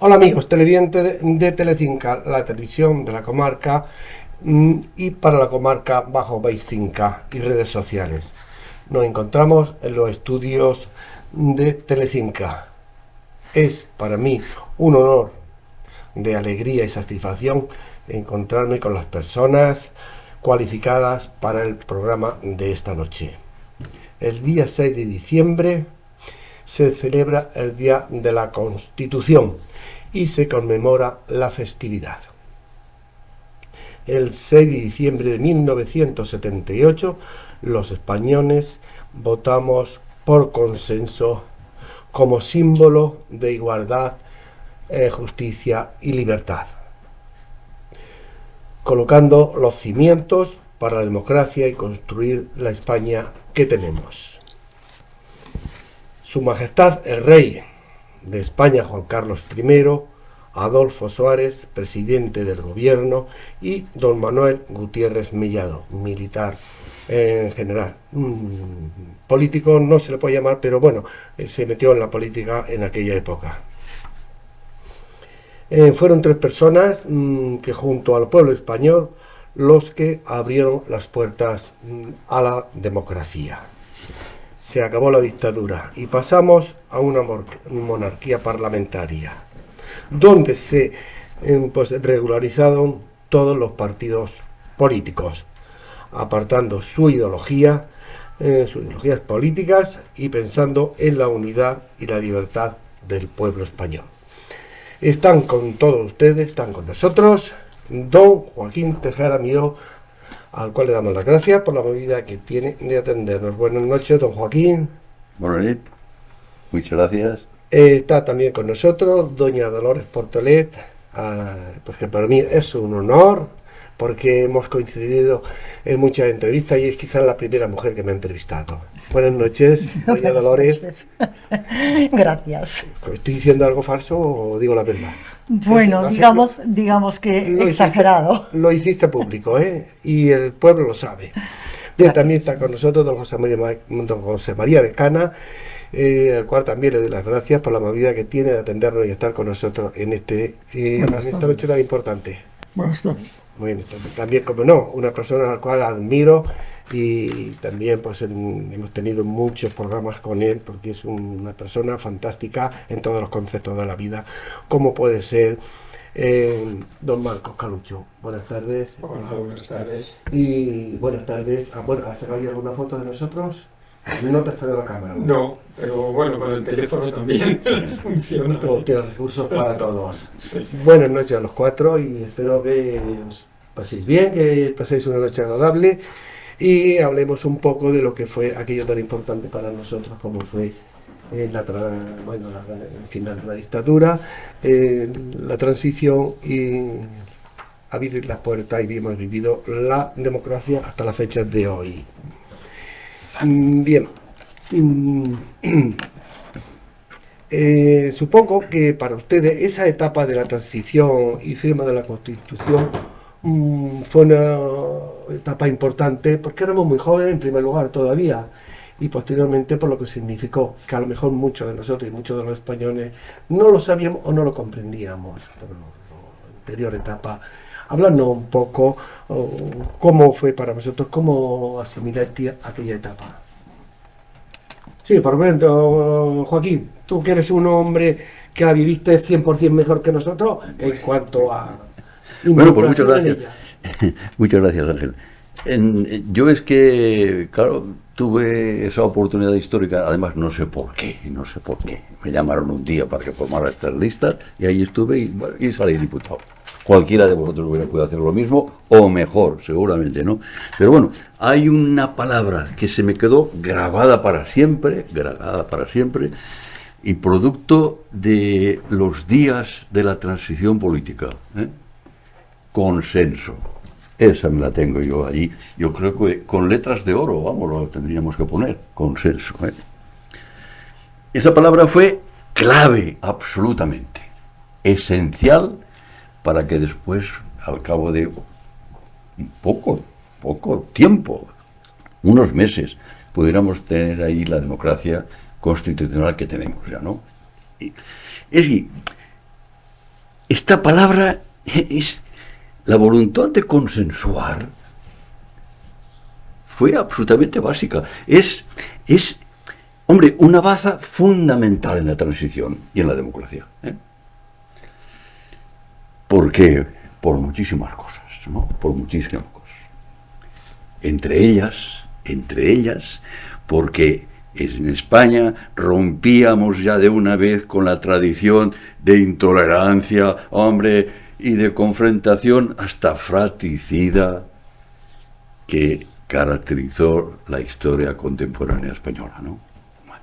Hola amigos televidentes de Telecinca, la televisión de la comarca y para la comarca bajo Baix Cinca y redes sociales. Nos encontramos en los estudios de Telecinca. Es para mí un honor de alegría y satisfacción encontrarme con las personas cualificadas para el programa de esta noche. El día 6 de diciembre se celebra el Día de la Constitución y se conmemora la festividad. El 6 de diciembre de 1978, los españoles votamos por consenso como símbolo de igualdad, justicia y libertad, colocando los cimientos para la democracia y construir la España que tenemos. Su Majestad el Rey de España, Juan Carlos I, Adolfo Suárez, presidente del gobierno, y don Manuel Gutiérrez Mellado, militar en general. Político no se le puede llamar, pero bueno, se metió en la política en aquella época. Fueron tres personas que junto al pueblo español los que abrieron las puertas a la democracia. Se acabó la dictadura y pasamos a una monarquía parlamentaria, donde se regularizaron todos los partidos políticos, apartando sus ideologías políticas y pensando en la unidad y la libertad del pueblo español. Están con todos ustedes, están con nosotros, don Joaquín Tejera Miró, al cual le damos las gracias por la amabilidad que tiene de atendernos. Buenas noches, don Joaquín. Buenas noches, muchas gracias. Está también con nosotros doña Dolores Portolet, pues que para mí es un honor, porque hemos coincidido en muchas entrevistas y es quizás la primera mujer que me ha entrevistado. Buenas noches, doña Dolores. Gracias. ¿Estoy diciendo algo falso o digo la verdad? Bueno, digamos que exagerado. Lo hiciste público, y el pueblo lo sabe. Bien, también está con nosotros don José María Becana, al cual también le doy las gracias por la amabilidad que tiene de atendernos y estar con nosotros en esta noche tan importante. Buenas tardes. Muy bien, también, como no, una persona a la cual admiro y también pues hemos tenido muchos programas con él porque es una persona fantástica en todos los conceptos de la vida, como puede ser don Marcos Calucho. Buenas tardes. Hola, buenas tardes. Y buenas tardes. Bueno, ¿has sacado alguna foto de nosotros? No te está de la cámara. No, pero bueno, con el teléfono también funciona. Todo tiene recursos para todos. Sí. Buenas noches a los cuatro y espero que os paséis bien, que paséis una noche agradable y hablemos un poco de lo que fue aquello tan importante para nosotros como fue el final de la dictadura, la transición y abrir las puertas y hemos vivido la democracia hasta las fechas de hoy. Bien, supongo que para ustedes esa etapa de la transición y firma de la Constitución fue una etapa importante porque éramos muy jóvenes en primer lugar todavía y posteriormente por lo que significó que a lo mejor muchos de nosotros y muchos de los españoles no lo sabíamos o no lo comprendíamos por la anterior etapa. Hablando un poco cómo fue para vosotros, cómo asimilaste aquella etapa. Sí, por ejemplo, Joaquín, tú que eres un hombre que la viviste 100% mejor que nosotros en cuanto a... Bueno, pues muchas gracias. Muchas gracias, Ángel. Yo es que, claro, tuve esa oportunidad histórica, además no sé por qué. Me llamaron un día para que formara estas listas y ahí estuve y salí diputado. Cualquiera de vosotros hubiera podido hacer lo mismo, o mejor, seguramente, ¿no? Pero bueno, hay una palabra que se me quedó grabada para siempre, y producto de los días de la transición política, consenso. Esa me la tengo yo allí. Yo creo que con letras de oro, vamos, lo tendríamos que poner, consenso. Esa palabra fue clave, absolutamente, esencial, para que después, al cabo de poco tiempo, unos meses, pudiéramos tener ahí la democracia constitucional que tenemos ya, ¿no? Es decir, esta palabra es la voluntad de consensuar. Fue absolutamente básica. Es, hombre, una baza fundamental en la transición y en la democracia. ¿Por qué? Por muchísimas cosas, ¿no? Por muchísimas cosas. Entre ellas, porque en España rompíamos ya de una vez con la tradición de intolerancia, hombre, y de confrontación hasta fratricida que caracterizó la historia contemporánea española, ¿no? Bueno,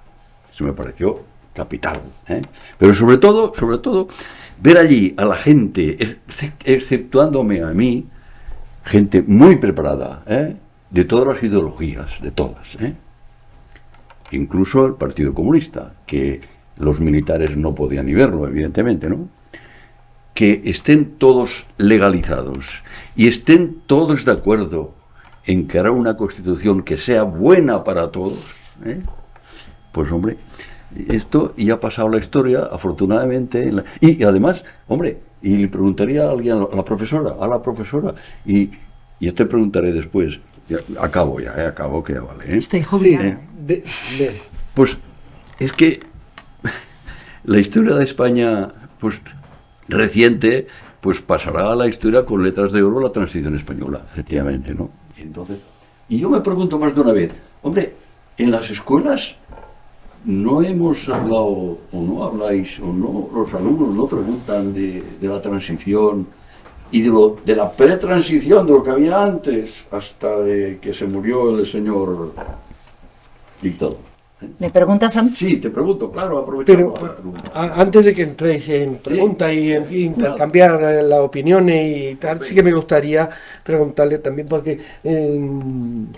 eso me pareció capital, ¿eh? Pero sobre todo, ver allí a la gente, exceptuándome a mí, gente muy preparada, ¿eh? De todas las ideologías, de todas, ¿eh? Incluso el Partido Comunista, que los militares no podían ni verlo, evidentemente, ¿no? Que estén todos legalizados y estén todos de acuerdo en crear una constitución que sea buena para todos, ¿eh? Pues hombre, esto ya ha pasado la historia, afortunadamente, y además, hombre, y le preguntaría a alguien, a la profesora, y yo te preguntaré después, acabo que ya vale, ¿eh? Estoy jubilado. Pues es que la historia de España, pues reciente, pues pasará a la historia con letras de oro la transición española, efectivamente, ¿no? Entonces, y yo me pregunto más de una vez, hombre, en las escuelas no hemos hablado, o no habláis, o no, los alumnos no preguntan de la transición y de la pretransición, de lo que había antes, hasta de que se murió el señor dictador. ¿Me preguntas a mí? Sí, te pregunto, claro, aprovechando. Pero antes de que entréis en preguntas y en intercambiar las opiniones y tal, sí que me gustaría preguntarle también, porque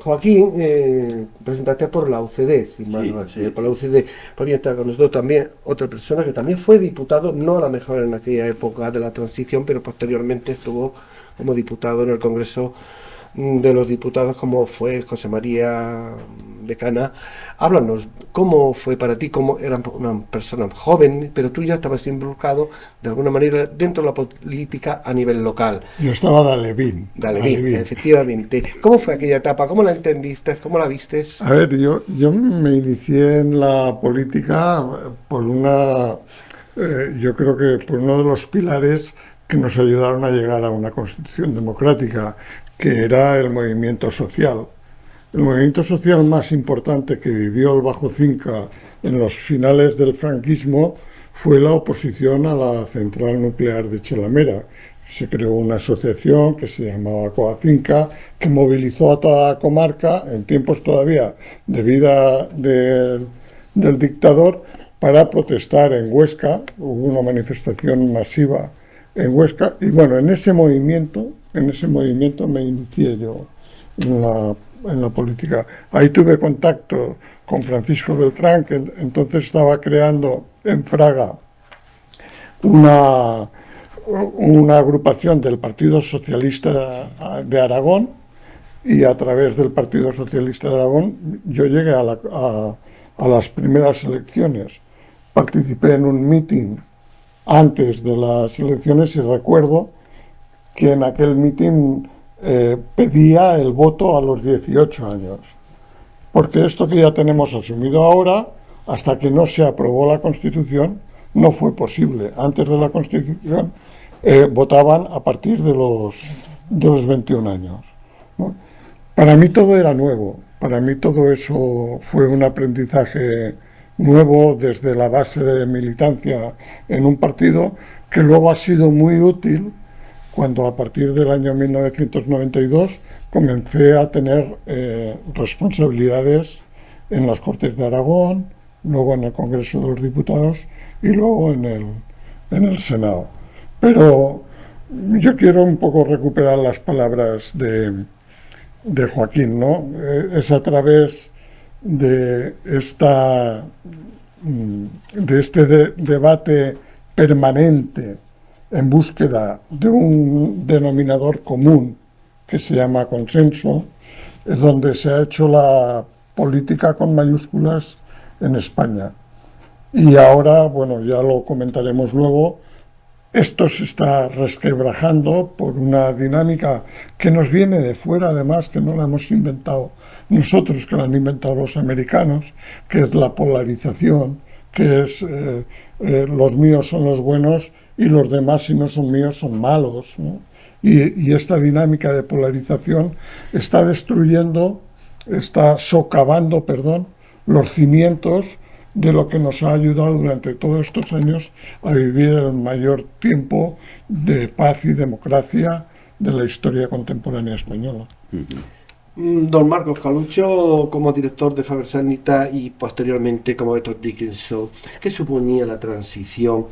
Joaquín, presentaste por la UCD, si mal no recuerdo, por la UCD, porque está con nosotros también otra persona que también fue diputado, no a lo mejor en aquella época de la transición, pero posteriormente estuvo como diputado en el Congreso de los Diputados, como fue José María Decana. Háblanos, ¿cómo fue para ti? ¿Cómo eran una persona joven, pero tú ya estabas involucrado de alguna manera dentro de la política a nivel local? Yo estaba de alevín. De alevín, efectivamente. ¿Cómo fue aquella etapa? ¿Cómo la entendiste? ¿Cómo la vistes? A ver, yo me inicié en la política por yo creo que por uno de los pilares que nos ayudaron a llegar a una constitución democrática, que era el movimiento social. El movimiento social más importante que vivió el Bajo Cinca en los finales del franquismo fue la oposición a la central nuclear de Chelamera. Se creó una asociación que se llamaba Coacinca, que movilizó a toda la comarca, en tiempos todavía de vida del dictador, para protestar en Huesca. Hubo una manifestación masiva en Huesca, y bueno, en ese movimiento me inicié yo en la política. Ahí tuve contacto con Francisco Beltrán, que entonces estaba creando en Fraga una agrupación del Partido Socialista de Aragón, y a través del Partido Socialista de Aragón yo llegué a las primeras elecciones. Participé en un mitin antes de las elecciones y recuerdo que en aquel mitin pedía el voto a los 18 años. Porque esto que ya tenemos asumido ahora, hasta que no se aprobó la Constitución, no fue posible. Antes de la Constitución votaban a partir de los 21 años, ¿no? Para mí todo era nuevo. Para mí todo eso fue un aprendizaje nuevo desde la base de militancia en un partido, que luego ha sido muy útil cuando a partir del año 1992 comencé a tener responsabilidades en las Cortes de Aragón, luego en el Congreso de los Diputados y luego en el Senado. Pero yo quiero un poco recuperar las palabras de Joaquín, ¿no? Es a través de este debate permanente en búsqueda de un denominador común que se llama consenso, es donde se ha hecho la política con mayúsculas en España. Y ahora, bueno, ya lo comentaremos luego, Esto se está resquebrajando por una dinámica que nos viene de fuera, además, que no la hemos inventado nosotros, que la han inventado los americanos, que es la polarización, que es los míos son los buenos y los demás, si no son míos, son malos, ¿no? Y esta dinámica de polarización está destruyendo, está socavando, perdón, los cimientos de lo que nos ha ayudado durante todos estos años a vivir el mayor tiempo de paz y democracia de la historia contemporánea española. Don Marcos Calucho, como director de Faber Sanita y posteriormente como Beto Dickinson, ¿qué suponía la transición,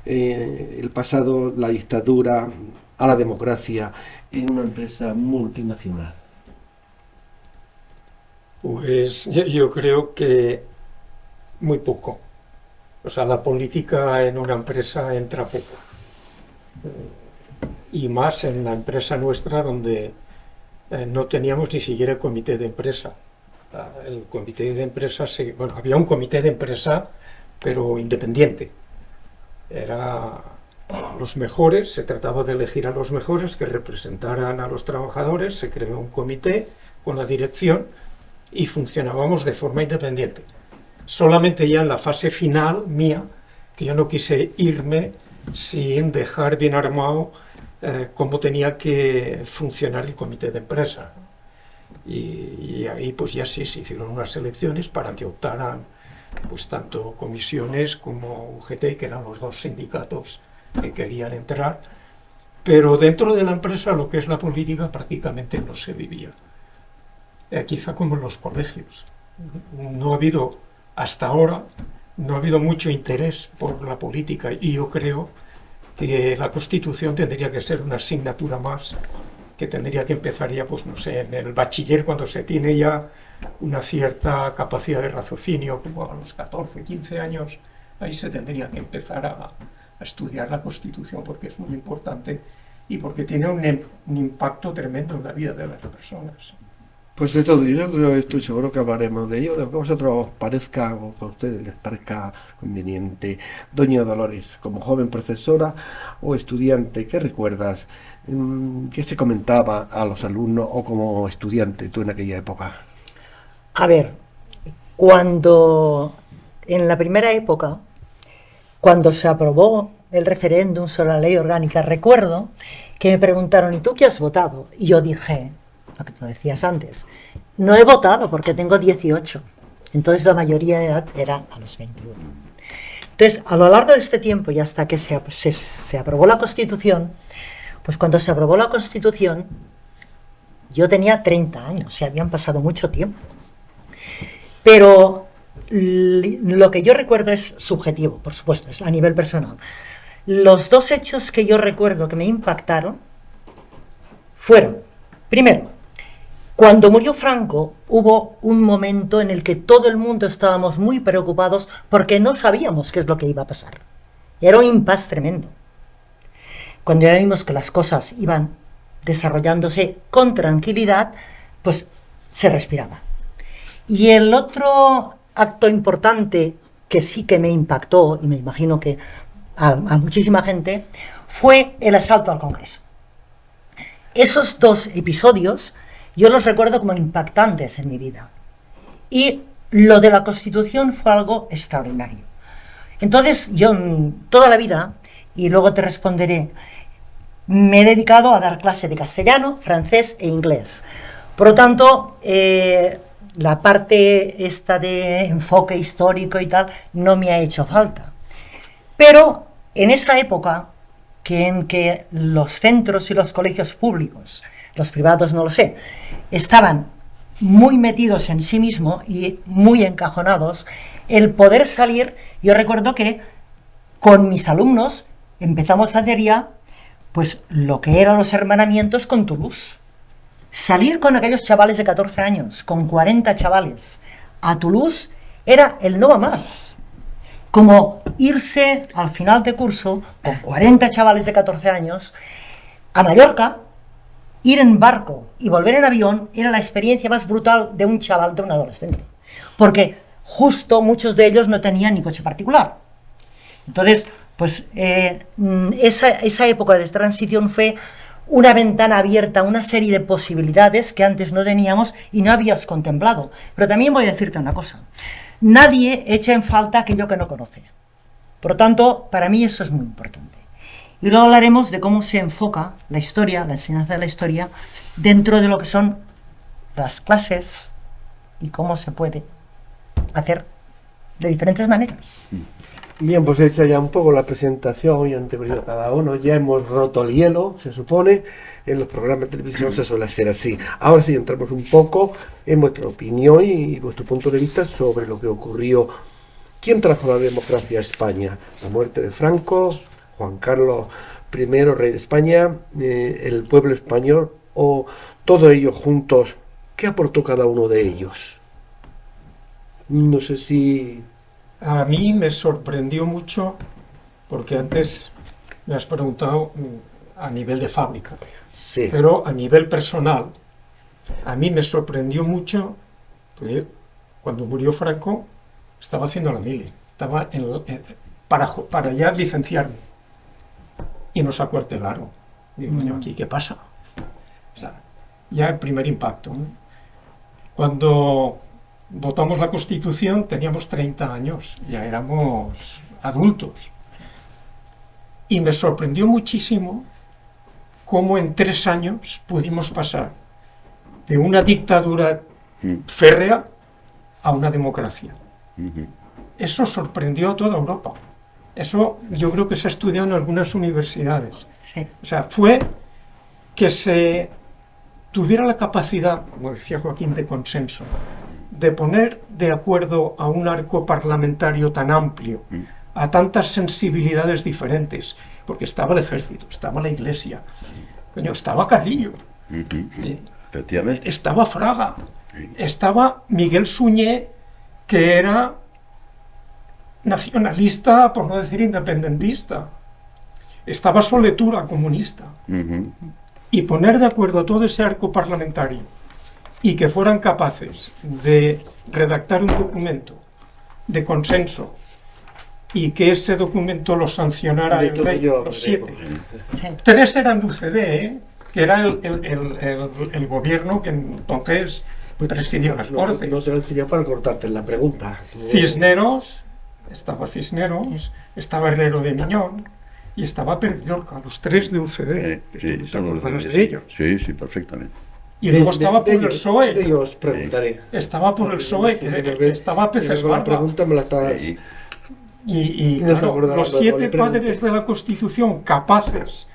el pasado, la dictadura a la democracia en una empresa multinacional? Pues yo creo que muy poco. O sea, la política en una empresa entra poco. Y más en la empresa nuestra donde no teníamos ni siquiera el comité de empresa. El comité de empresa, bueno, había un comité de empresa, pero independiente. Era los mejores, se trataba de elegir a los mejores que representaran a los trabajadores, se creó un comité con la dirección y funcionábamos de forma independiente. Solamente ya en la fase final mía, que yo no quise irme sin dejar bien armado cómo tenía que funcionar el comité de empresa. Y ahí pues ya sí se hicieron unas elecciones para que optaran pues tanto comisiones como UGT, que eran los dos sindicatos que querían entrar, pero dentro de la empresa lo que es la política prácticamente no se vivía. Quizá como en los colegios. No ha habido, hasta ahora, no ha habido mucho interés por la política y yo creo que la Constitución tendría que ser una asignatura más, que tendría que empezar ya, pues no sé, en el bachiller, cuando se tiene ya una cierta capacidad de raciocinio, como a los 14, 15 años, ahí se tendría que empezar a estudiar la Constitución, porque es muy importante y porque tiene un impacto tremendo en la vida de las personas. Pues de todo, yo creo, estoy seguro que hablaremos de ello, de lo que a vosotros os parezca, o que a ustedes les parezca conveniente. Doña Dolores, como joven profesora o estudiante, ¿qué recuerdas? ¿Qué se comentaba a los alumnos o como estudiante tú en aquella época? A ver, en la primera época, cuando se aprobó el referéndum sobre la ley orgánica, recuerdo que me preguntaron, ¿y tú qué has votado? Y yo dije, lo que tú decías antes, no he votado porque tengo 18. Entonces la mayoría de edad era a los 21. Entonces, a lo largo de este tiempo y hasta que se aprobó la Constitución, pues cuando se aprobó la Constitución, yo tenía 30 años, o sea, habían pasado mucho tiempo. Pero lo que yo recuerdo es subjetivo, por supuesto, es a nivel personal. Los dos hechos que yo recuerdo que me impactaron fueron, primero, cuando murió Franco, hubo un momento en el que todo el mundo estábamos muy preocupados porque no sabíamos qué es lo que iba a pasar. Era un impasse tremendo. Cuando ya vimos que las cosas iban desarrollándose con tranquilidad, pues se respiraba. Y el otro acto importante que sí que me impactó, y me imagino que a muchísima gente, fue el asalto al Congreso. Esos dos episodios yo los recuerdo como impactantes en mi vida. Y lo de la Constitución fue algo extraordinario. Entonces, yo toda la vida, y luego te responderé, me he dedicado a dar clase de castellano, francés e inglés. Por lo tanto, la parte esta de enfoque histórico y tal, no me ha hecho falta. Pero en esa época, en que los centros y los colegios públicos, los privados no lo sé, estaban muy metidos en sí mismos y muy encajonados, el poder salir, yo recuerdo que con mis alumnos empezamos a hacer ya pues lo que eran los hermanamientos con Toulouse. Salir con aquellos chavales de 14 años, con 40 chavales, a Toulouse era el no va más. Como irse al final de curso con 40 chavales de 14 años a Mallorca, ir en barco y volver en avión era la experiencia más brutal de un chaval, de un adolescente. Porque justo muchos de ellos no tenían ni coche particular. Entonces, Pues esa época de transición fue una ventana abierta a una serie de posibilidades que antes no teníamos y no habías contemplado. Pero también voy a decirte una cosa. Nadie echa en falta aquello que no conoce. Por lo tanto, para mí eso es muy importante. Y luego hablaremos de cómo se enfoca la historia, la enseñanza de la historia, dentro de lo que son las clases y cómo se puede hacer de diferentes maneras. Bien, pues esa ya un poco la presentación y anteorio cada uno. Ya hemos roto el hielo, se supone. En los programas de televisión se suele hacer así. Ahora sí entramos un poco en vuestra opinión y vuestro punto de vista sobre lo que ocurrió. ¿Quién trajo la democracia a España? La muerte de Franco, Juan Carlos I, rey de España, el pueblo español, o todos ellos juntos. ¿Qué aportó cada uno de ellos? No sé si... A mí me sorprendió mucho, porque antes me has preguntado a nivel de fábrica, Sí. pero a nivel personal, a mí me sorprendió mucho, porque cuando murió Franco estaba haciendo la mili, estaba para ya licenciarme, y nos acuartelaron. Digo, coño, ¿aquí qué pasa? O sea, ya el primer impacto, ¿no? Cuando votamos la Constitución teníamos 30 años, ya éramos adultos. Y me sorprendió muchísimo cómo en 3 años pudimos pasar de una dictadura férrea a una democracia. Eso sorprendió a toda Europa. Eso yo creo que se ha estudiado en algunas universidades. Sí. O sea, fue que se tuviera la capacidad, como decía Joaquín, de consenso, de poner de acuerdo a un arco parlamentario tan amplio, a tantas sensibilidades diferentes, porque estaba el ejército, estaba la iglesia, coño, estaba Carrillo, Efectivamente. estaba Fraga, estaba Miguel Suñé, que era nacionalista, por no decir independentista, estaba Soletura, comunista, y poner de acuerdo a todo ese arco parlamentario y que fueran capaces de redactar un documento de consenso y que ese documento lo sancionara el rey, los 7. Sí. 3 eran UCD, que era el gobierno que entonces presidió las Cortes. No te lo enseñé para cortarte la pregunta. Cisneros, estaba Herrero de Miñón y estaba Perdillorca, los 3 de UCD. Sí, ¿Te son los acuerdas de de ellos? Sí, sí, perfectamente. Y luego estaba por el De PSOE. ellos preguntaré. Estaba por el PSOE, que estaba Peces La Barba. pregunta me la estás... Sí. Y No se claro, acordará los cuando 7 le pregunte. padres de la Constitución capaces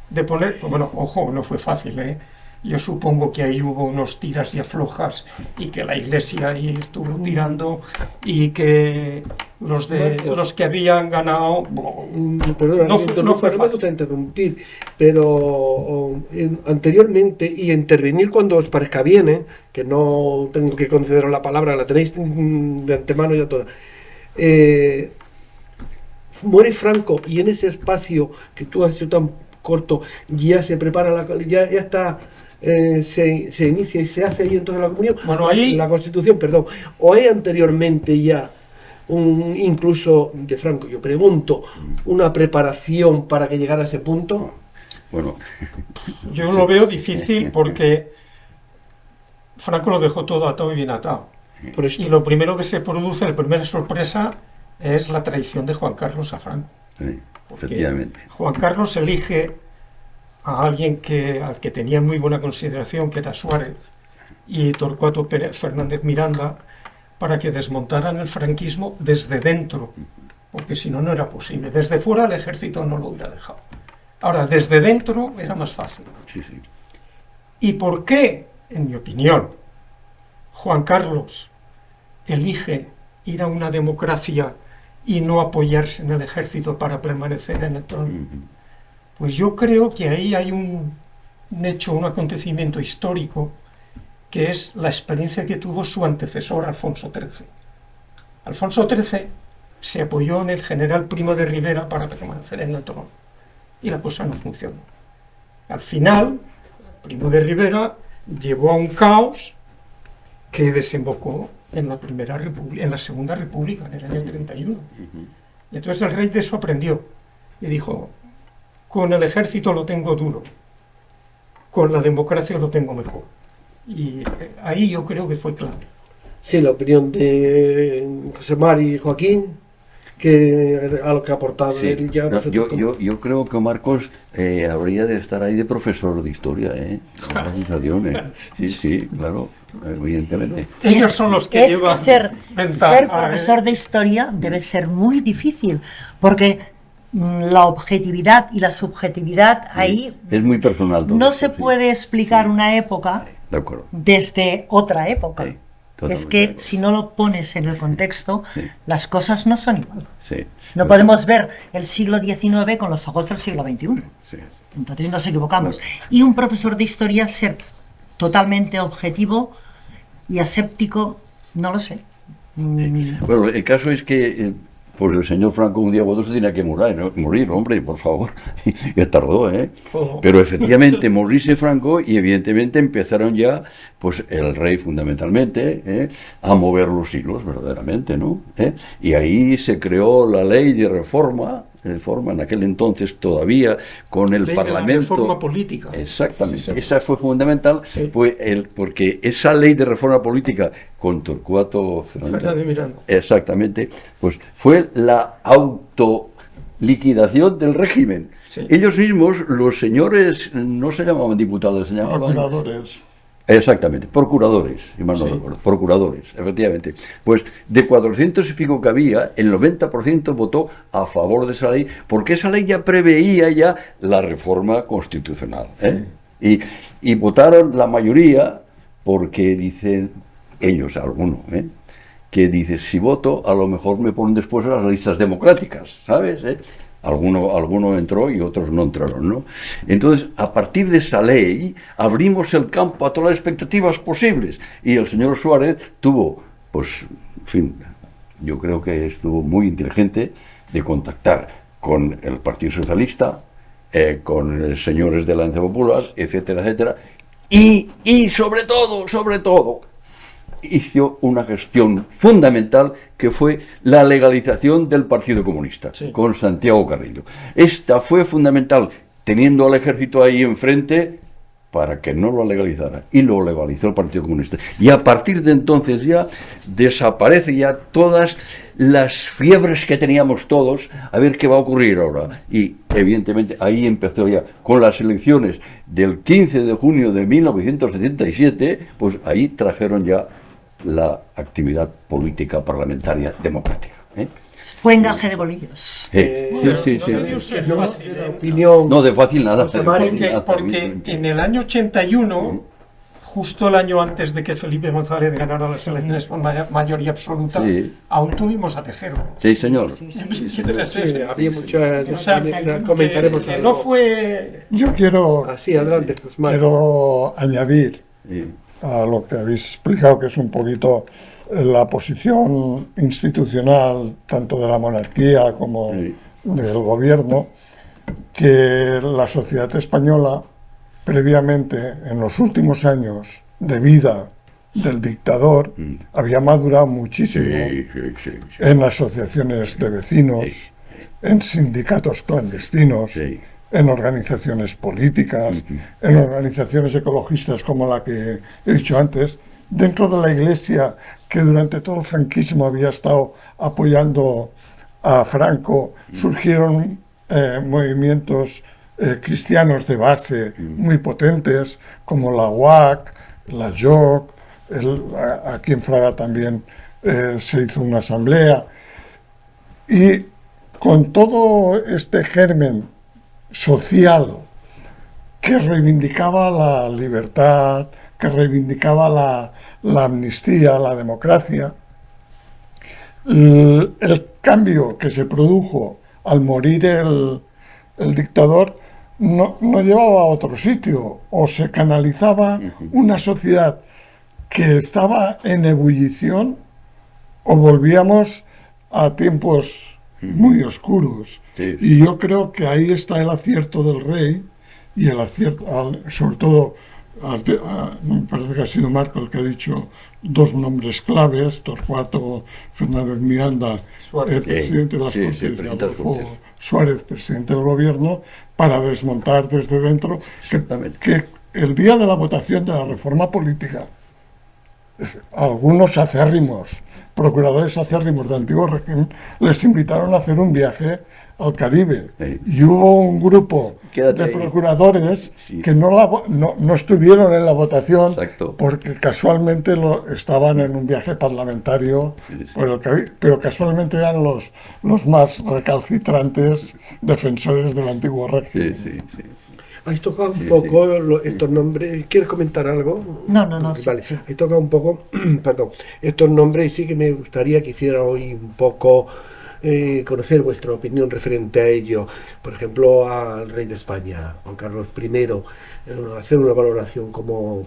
de poner... Bueno, ojo, no fue fácil, ¿eh? Yo supongo que ahí hubo unos tiras y aflojas y que la Iglesia ahí estuvo tirando y que los que habían ganado... Perdona, No fue no me fácil. gusta interrumpir, pero anteriormente y intervenir cuando os parezca bien, que no tengo que concederos la palabra, la tenéis de antemano ya toda. Muere Franco y en ese espacio que tú has hecho tan corto ya se prepara, ya está... se inicia y se hace ahí entonces la comunión, Bueno, ahí- la Constitución, perdón, o hay anteriormente ya incluso de Franco, yo pregunto, una preparación para que llegara a ese punto. Bueno, Yo lo veo difícil porque Franco lo dejó todo atado y bien atado. Por esto. Y lo primero que se produce, la primera sorpresa, es la traición de Juan Carlos a Franco. sí, Porque efectivamente. Juan Carlos elige a alguien al que tenía muy buena consideración, que era Suárez, y Torcuato Fernández Miranda, para que desmontaran el franquismo desde dentro, porque si no, no era posible. Desde fuera el ejército no lo hubiera dejado. Ahora, desde dentro era más fácil. Sí, sí. ¿Y por qué, en mi opinión, Juan Carlos elige ir a una democracia y no apoyarse en el ejército para permanecer en el trono? Pues yo creo que ahí hay un hecho, un acontecimiento histórico, que es la experiencia que tuvo su antecesor, Alfonso XIII. Alfonso XIII se apoyó en el general Primo de Rivera para permanecer en el trono, y la cosa no funcionó. Al final, Primo de Rivera llevó a un caos que desembocó en la Segunda República, en el año 31. Y entonces el rey de eso aprendió. y dijo, con el ejército lo tengo duro, con la democracia lo tengo mejor. Y ahí yo creo que fue clave. Sí, la opinión de José Mari y Joaquín, que a lo que ha aportado Sí. él ya... No, nosotros yo creo que Marcos habría de estar ahí de profesor de historia, ¿eh? La sensación, ¿eh? Sí, sí, claro, evidentemente. Ellos son los que es llevan ser ventaja, profesor de historia debe ser muy difícil, porque la objetividad y la subjetividad ahí Es muy personal todo no esto, se sí. puede explicar una época De acuerdo. desde otra época. Sí, Es totalmente de que acuerdo. si no lo pones en el contexto, Sí. las cosas no son igual. Sí. No podemos ver el siglo XIX con los ojos del siglo XXI. Sí. Entonces nos equivocamos. Y un profesor de historia ser totalmente objetivo y aséptico, no lo sé. Bueno, el caso es que pues el señor Franco un día u otro se tenía que morir, ¿no? Morir, hombre, por favor. Y tardó, ¿eh? Oh. Pero efectivamente morirse Franco y evidentemente empezaron ya, pues el rey fundamentalmente, a mover los hilos, verdaderamente, ¿no? Y ahí se creó la ley de reforma en aquel entonces todavía con el Ley de la Parlamento. reforma política. Exactamente, Sí, sí. esa fue fundamental, Sí. porque esa ley de reforma política con Torcuato Fernández Miranda. exactamente, pues fue la autoliquidación del régimen. Sí. Ellos mismos, los señores, no se llamaban diputados, se llamaban... Procuradores. Exactamente, procuradores, si mal no Sí. recuerdo, procuradores, efectivamente. Pues de 400 y pico que había, el 90% votó a favor de esa ley, porque esa ley ya preveía ya la reforma constitucional. Y votaron la mayoría porque dicen ellos, algunos, que dice, si voto, a lo mejor me ponen después a las listas democráticas, ¿sabes? Alguno entró y otros no entraron, ¿no? Entonces, a partir de esa ley, abrimos el campo a todas las expectativas posibles. Y el señor Suárez tuvo, pues, en fin, yo creo que estuvo muy inteligente de contactar con el Partido Socialista, con los señores de la Alianza Popular, etcétera, etcétera. Y sobre todo, hizo una gestión fundamental que fue la legalización del Partido Comunista, Sí. con Santiago Carrillo. Esta fue fundamental, teniendo al ejército ahí enfrente para que no lo legalizara, y lo legalizó el Partido Comunista. Y a partir de entonces ya desaparece ya todas las fiebres que teníamos todos, a ver qué va a ocurrir ahora. Y evidentemente ahí empezó ya, con las elecciones del 15 de junio de 1977, pues ahí trajeron ya la actividad política parlamentaria democrática. Fue engaje de bolillos. Sí, sí, sí. No debió ser Yo, fácil, la ¿eh? opinión... No, de fácil nada. José Mari, Porque en el año 81, justo el año antes de que Felipe González ganara las elecciones por mayoría absoluta, Sí. aún tuvimos a Tejero. Sí, señor. Sí, había muchas... O sea, comentaremos que algo. no fue... Yo quiero, Así, adelante, José Mari. quiero añadir Sí. a lo que habéis explicado, que es un poquito la posición institucional tanto de la monarquía como Sí. del gobierno, que la sociedad española previamente, en los últimos años de vida del dictador, había madurado muchísimo Sí, sí, sí, sí. en asociaciones de vecinos, Sí. en sindicatos clandestinos, Sí. en organizaciones políticas, en organizaciones ecologistas como la que he dicho antes, dentro de la Iglesia, que durante todo el franquismo había estado apoyando a Franco, surgieron movimientos cristianos de base muy potentes, como la UAC, la JOC, aquí en Fraga también se hizo una asamblea, y con todo este germen social que reivindicaba la libertad, que reivindicaba la amnistía, la democracia, el cambio que se produjo al morir el dictador no llevaba a otro sitio, o se canalizaba una sociedad que estaba en ebullición, o volvíamos a tiempos muy oscuros. Sí. Y yo creo que ahí está el acierto del rey, y el acierto, sobre todo me parece que ha sido Marco el que ha dicho dos nombres claves, Torcuato Fernández Miranda, Suárez. presidente de las Sí, sí, Cortes, y presidente de las Adolfo Cortes. Suárez, presidente del gobierno, para desmontar desde dentro Exactamente. que el día de la votación de la reforma política, algunos acérrimos, procuradores acérrimos del antiguo régimen, les invitaron a hacer un viaje al Caribe. Sí. Y hubo un grupo Quédate de ahí. procuradores Sí. que no estuvieron en la votación. Exacto. Porque casualmente estaban en un viaje parlamentario Sí, sí. por el Caribe, pero casualmente eran los más recalcitrantes defensores del antiguo Sí, régimen. sí, sí. Has tocado un Sí, poco estos nombres. ¿Quieres comentar algo? No, Vale, sí. has tocado un poco, perdón, estos nombres y sí que me gustaría que hiciera hoy un poco conocer vuestra opinión referente a ello. Por ejemplo, al rey de España, Juan Carlos I, hacer una valoración como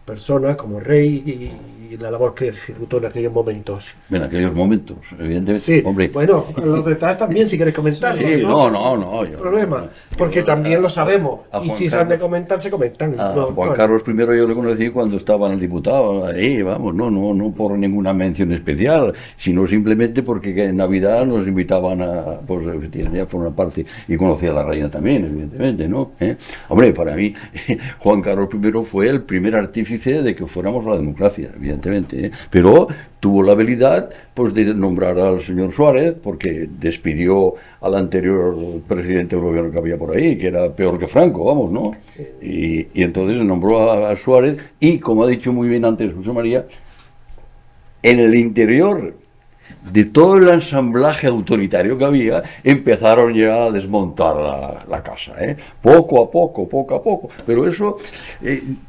persona, como rey y la labor que ejecutó en aquellos momentos. En aquellos momentos, evidentemente. Sí, Hombre, bueno, los detalles también si quieres comentar. sí, no, yo- Problema, porque también lo sabemos. a Y Juan si se han de Carlos- comentar, se comentan. A No, Juan no. Carlos I yo le conocí cuando estaba en el diputado, ahí, vamos, no por ninguna mención especial, sino simplemente porque en Navidad nos invitaban a, pues, ya por una parte, y conocí a la reina también, evidentemente, ¿no? Hombre, para mí, Juan Carlos I fue el primer artífice de que fuéramos a la democracia, evidentemente, pero tuvo la habilidad, pues, de nombrar al señor Suárez, porque despidió al anterior presidente del gobierno que había por ahí, que era peor que Franco, vamos, ¿no? Y entonces nombró a Suárez y, como ha dicho muy bien antes José María, en el interior de todo el ensamblaje autoritario que había, empezaron ya a desmontar la casa, poco a poco, pero eso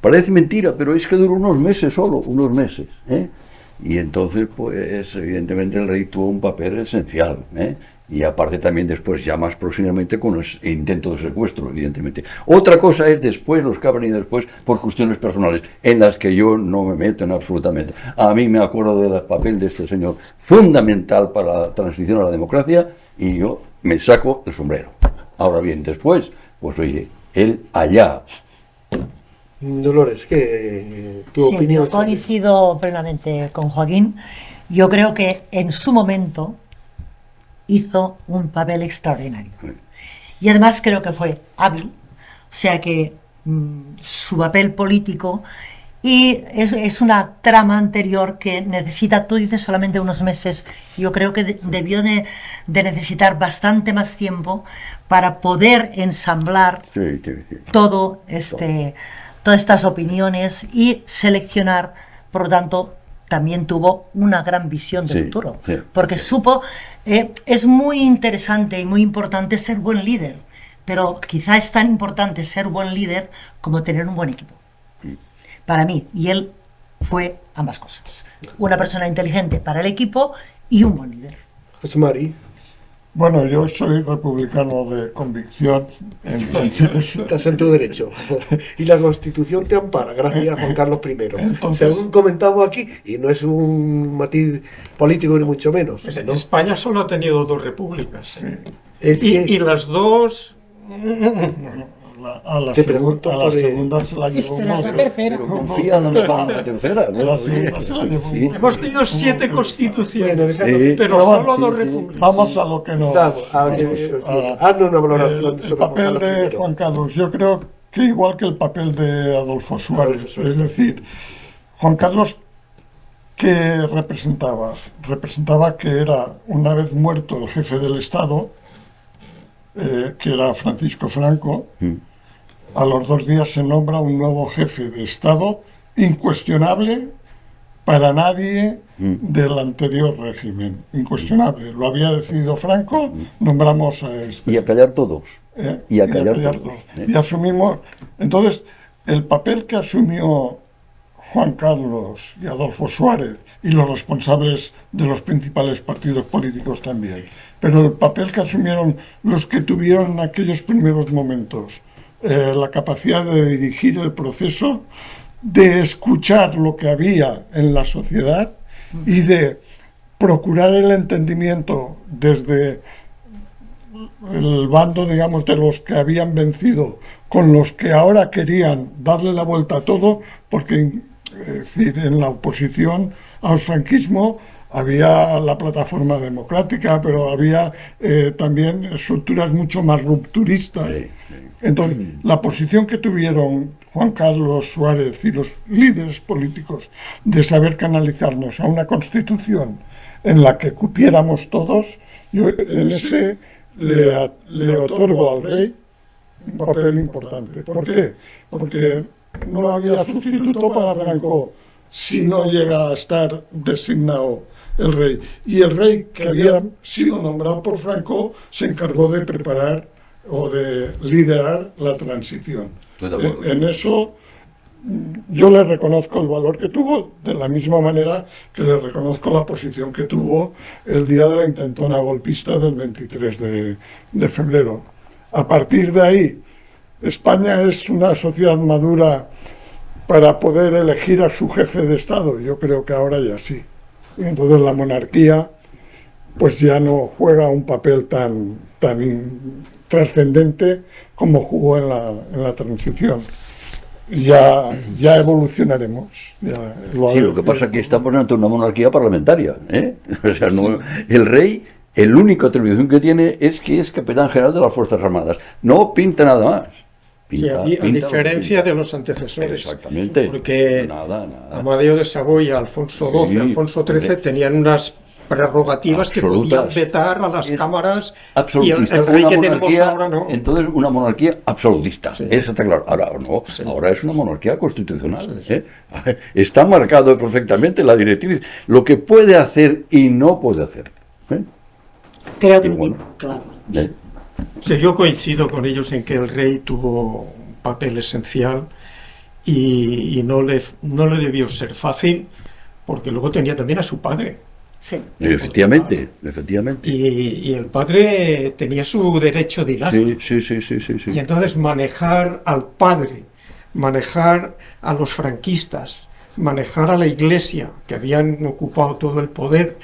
parece mentira, pero es que duró unos meses solo, unos meses, y entonces, pues, evidentemente el rey tuvo un papel esencial, y aparte también después, ya más próximamente, con el intento de secuestro, evidentemente. Otra cosa es después, los que han venido después, por cuestiones personales, en las que yo no me meto en absolutamente. A mí me acuerdo del papel de este señor, fundamental para la transición a la democracia, y yo me saco el sombrero. Ahora bien, después, pues oye, él allá. Dolores, ¿qué tu Sí, opinión? yo coincido plenamente con Joaquín. Yo creo que en su momento hizo un papel extraordinario. Y además creo que fue hábil, o sea que su papel político y es una trama anterior que necesita, tú dices solamente unos meses, yo creo que debió de necesitar bastante más tiempo para poder ensamblar Sí. todo todas estas opiniones y seleccionar, por lo tanto, también tuvo una gran visión de Sí, futuro, sí. porque supo, es muy interesante y muy importante ser buen líder, pero quizá es tan importante ser buen líder como tener un buen equipo. Para mí, y él fue ambas cosas, una persona inteligente para el equipo y un buen líder. José Mari, Bueno, yo soy republicano de convicción, entonces estás en tu derecho. Y la Constitución te ampara, gracias a Juan Carlos I. Entonces- Según comentamos aquí, y no es un matiz político ni mucho menos. Pues en ¿no? España solo ha tenido dos repúblicas. Es que Y las dos... a la Te pregunto por el- segunda se la llevó Espera, la Montero. tercera. Pero confía en la tercera, ¿no? La segunda se la llevó Sí. Montero. Hemos tenido 7 constituciones, Bueno, esa- Sí. pero bueno, solo sí, dos sí. repúblicas. Vamos a lo que nos... haznos una valoración el sobre papel Juan Carlos de I. Juan Carlos, yo creo que igual que el papel de Adolfo Suárez, es decir, Juan Carlos, ¿qué representaba? Representaba que era, una vez muerto el jefe del Estado, que era Francisco Franco, a los 2 días se nombra un nuevo jefe de Estado, incuestionable para nadie del anterior régimen, incuestionable. Lo había decidido Franco, nombramos a este. Y a callar todos. ¿eh? Y a callar callar todos, todos. ¿eh? Y asumimos. Entonces, el papel que asumió Juan Carlos y Adolfo Suárez y los responsables de los principales partidos políticos también, pero el papel que asumieron los que tuvieron en aquellos primeros momentos la capacidad de dirigir el proceso, de escuchar lo que había en la sociedad y de procurar el entendimiento desde el bando, digamos, de los que habían vencido con los que ahora querían darle la vuelta a todo, porque es decir, en la oposición al franquismo había la plataforma democrática, pero había también estructuras mucho más rupturistas. Sí, sí. Entonces, la posición que tuvieron Juan Carlos Suárez y los líderes políticos de saber canalizarnos a una constitución en la que cupiéramos todos, yo en ese le otorgo al rey un papel importante. ¿Por qué? Porque no había sustituto para Franco si no llega a estar designado el rey. Y el rey, que había sido nombrado por Franco, se encargó de preparar o de liderar la transición. En eso yo le reconozco el valor que tuvo, de la misma manera que le reconozco la posición que tuvo el día de la intentona golpista del 23 de febrero. A partir de ahí, España es una sociedad madura para poder elegir a su jefe de Estado. Yo creo que ahora ya sí. Y entonces la monarquía pues ya no juega un papel tan trascendente como jugó en la transición. Ya evolucionaremos. Lo que pasa es que estamos ante una monarquía parlamentaria, ¿eh? O sea, no, el rey, el único atribución que tiene es que es capitán general de las Fuerzas Armadas. No pinta nada más. A diferencia de los antecesores. Exactamente. Porque nada. Amadeo de Saboya, Alfonso XII, Sí, Alfonso XIII tenían unas prerrogativas que podían vetar a las cámaras, y el rey que tenemos ahora no. Entonces, una monarquía absolutista, Sí. eso está claro. Ahora no, Sí. ahora es una monarquía constitucional. Sí. Está marcado perfectamente la directriz, lo que puede hacer y no puede hacer. Creo que Y bueno. claro. Sí, yo coincido con ellos en que el rey tuvo un papel esencial y no le debió ser fácil, porque luego tenía también a su padre. Sí. Efectivamente. Y el padre tenía su derecho de linaje. Sí. Y entonces manejar al padre, manejar a los franquistas, manejar a la iglesia, que habían ocupado todo el poder,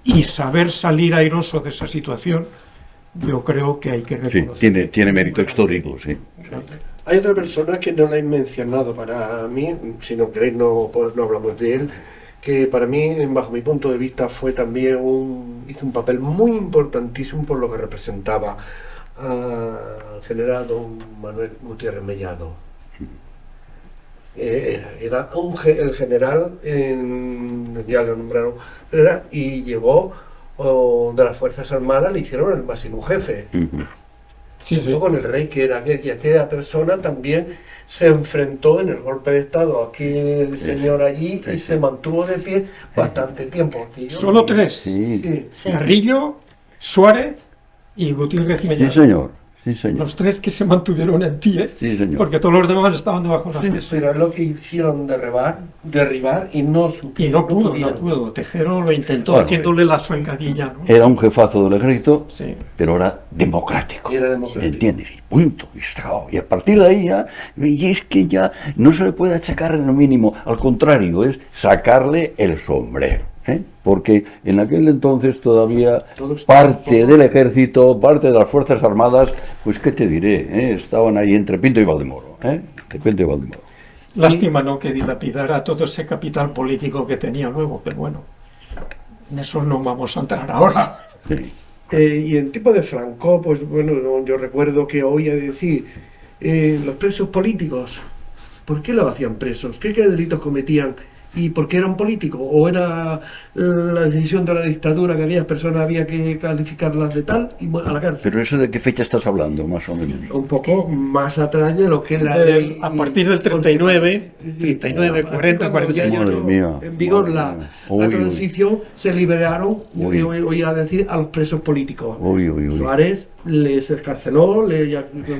y saber salir airoso de esa situación, yo creo que hay que Sí, reconocer. tiene mérito histórico, sí. Hay otra persona que no la he mencionado para mí, si no queréis no hablamos de él, que para mí, bajo mi punto de vista, fue también hizo un papel muy importantísimo por lo que representaba al general don Manuel Gutiérrez Mellado. Era el general, ya lo nombraron, y llegó de las Fuerzas Armadas, le hicieron el máximo jefe. Sí. Luego con el rey que era, y aquella persona también se enfrentó en el golpe de Estado a aquel señor allí y se mantuvo de pie bastante tiempo. Solo tres. Sí. Sí. Carrillo, Suárez y Gutiérrez Mellado. Sí, señor. Los tres que se mantuvieron en pie, Sí, señor. porque todos los demás estaban debajo de las pies. Pero es lo que hicieron derribar y no Y no pudieron. pudo. Tejero lo intentó Bueno. haciéndole la zancadilla, ¿no? Era un jefazo del ejército, Sí. pero era democrático. Era democrático. ¿Entiendes? Y punto. Y a partir de ahí ya, y es que ya no se le puede achacar en lo mínimo. Al contrario, es sacarle el sombrero. Porque en aquel entonces todavía parte del ejército, parte de las Fuerzas Armadas, pues qué te diré, estaban ahí entre Pinto y Valdemoro. Entre Pinto y Valdemoro. Lástima, ¿no?, que dilapidara todo ese capital político que tenía luego, pero bueno, en eso no vamos a entrar ahora. Sí. Y en tipo de Franco, pues bueno, yo recuerdo que oía decir, los presos políticos, ¿por qué los hacían presos? ¿Qué delitos cometían? ¿Y por qué eran políticos? ¿O era la decisión de la dictadura que había personas había que calificarlas de tal y a la cárcel? Pero eso de qué fecha estás hablando, más o menos. Un poco más atrás de lo que es la ley. A partir del 39, 40, Cuando ya 41. Madre entró mía, en vigor madre la mía. Uy, uy. transición, se liberaron, Uy. oí a decir, a los presos políticos. Uy. Suárez les escarceló,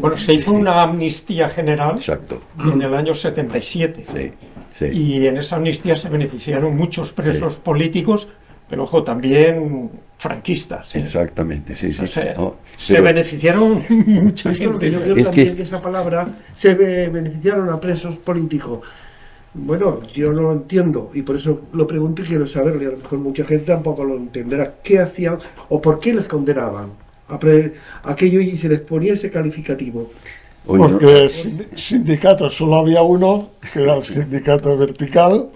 Bueno, se hizo una amnistía general Exacto. en el año 77. Sí. Y en esa amnistía se beneficiaron muchos presos políticos, pero ojo, también franquistas. Exactamente, sí. O sea, No, se pero- beneficiaron mucha Yo creo gente. que Es también que- que esa palabra se beneficiaron a presos políticos. Bueno, yo no lo entiendo y por eso lo pregunto y quiero saberlo, y a lo mejor mucha gente tampoco lo entenderá. ¿Qué hacían o por qué les condenaban? aquello y se les ponía ese calificativo. Oye, ¿no? Porque sindicatos solo había uno, que era el sindicato vertical,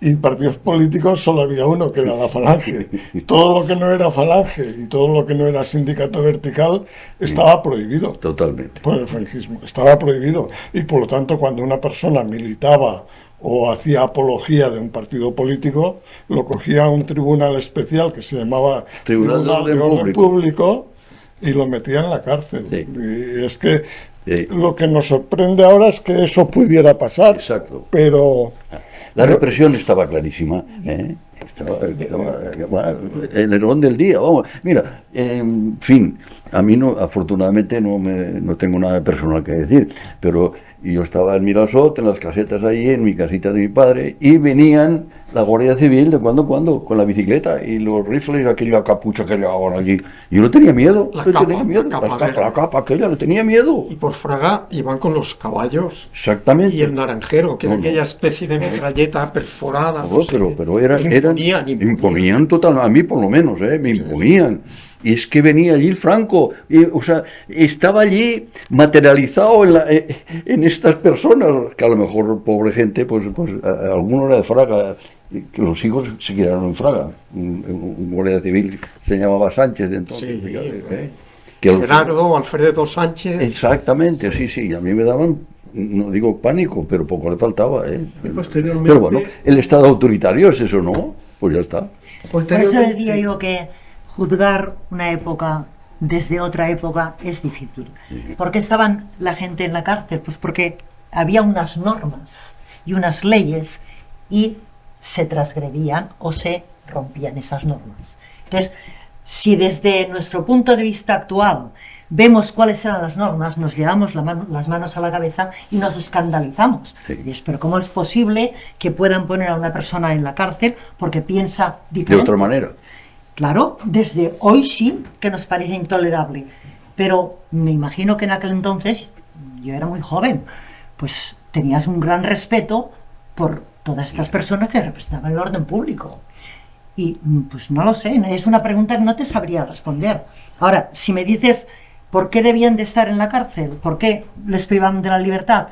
y partidos políticos solo había uno, que era la Falange. Todo lo que no era Falange y todo lo que no era sindicato vertical estaba prohibido Totalmente. por el franquismo, estaba prohibido. Y por lo tanto, cuando una persona militaba o hacía apología de un partido político, lo cogía a un tribunal especial que se llamaba Tribunal de Orden Público y lo metía en la cárcel. Sí. Y es que Sí. lo que nos sorprende ahora es que eso pudiera pasar, Exacto. pero La represión estaba clarísima, ¿eh? Estaba bueno, en el orden del día, vamos. Mira, en fin, a mí no, afortunadamente no tengo nada personal que decir, pero yo estaba en Mirasot, en las casetas ahí, en mi casita de mi padre, y venían la Guardia Civil de cuando en cuando, con la bicicleta y los rifles, aquella capucha que llevaban allí. Yo no tenía miedo, La no capa, tenía miedo, la capa aquella, no tenía miedo. Y por Fraga iban con los caballos Exactamente. y el naranjero, que era No, no. aquella especie de metralleta perforada. No, pero eran, imponían total, a mí por lo menos, me imponían. Y es que venía allí el Franco, o sea, estaba allí materializado en estas personas, que a lo mejor, pobre gente, pues alguno era de Fraga, que los hijos se quedaron en Fraga. Un guardia civil se llamaba Sánchez de entonces. Sí, fíjate, que los- Gerardo, Alfredo Sánchez. Exactamente, sí, a mí me daban, no digo pánico, pero poco le faltaba, Y posteriormente, Pero bueno, el Estado autoritario es eso, ¿no? Pues ya está. Por eso decía yo que juzgar una época desde otra época es difícil. ¿Por qué estaban la gente en la cárcel? Pues porque había unas normas y unas leyes y se transgredían o se rompían esas normas. Entonces, si desde nuestro punto de vista actual vemos cuáles eran las normas, nos llevamos las manos a la cabeza y nos escandalizamos. Sí. Y dices, pero ¿cómo es posible que puedan poner a una persona en la cárcel porque piensa De diferente? otra manera. Claro, desde hoy sí que nos parece intolerable, pero me imagino que en aquel entonces, yo era muy joven, pues tenías un gran respeto por todas estas personas que representaban el orden público. Y pues no lo sé, es una pregunta que no te sabría responder. Ahora, si me dices, ¿por qué debían de estar en la cárcel? ¿Por qué les privaban de la libertad?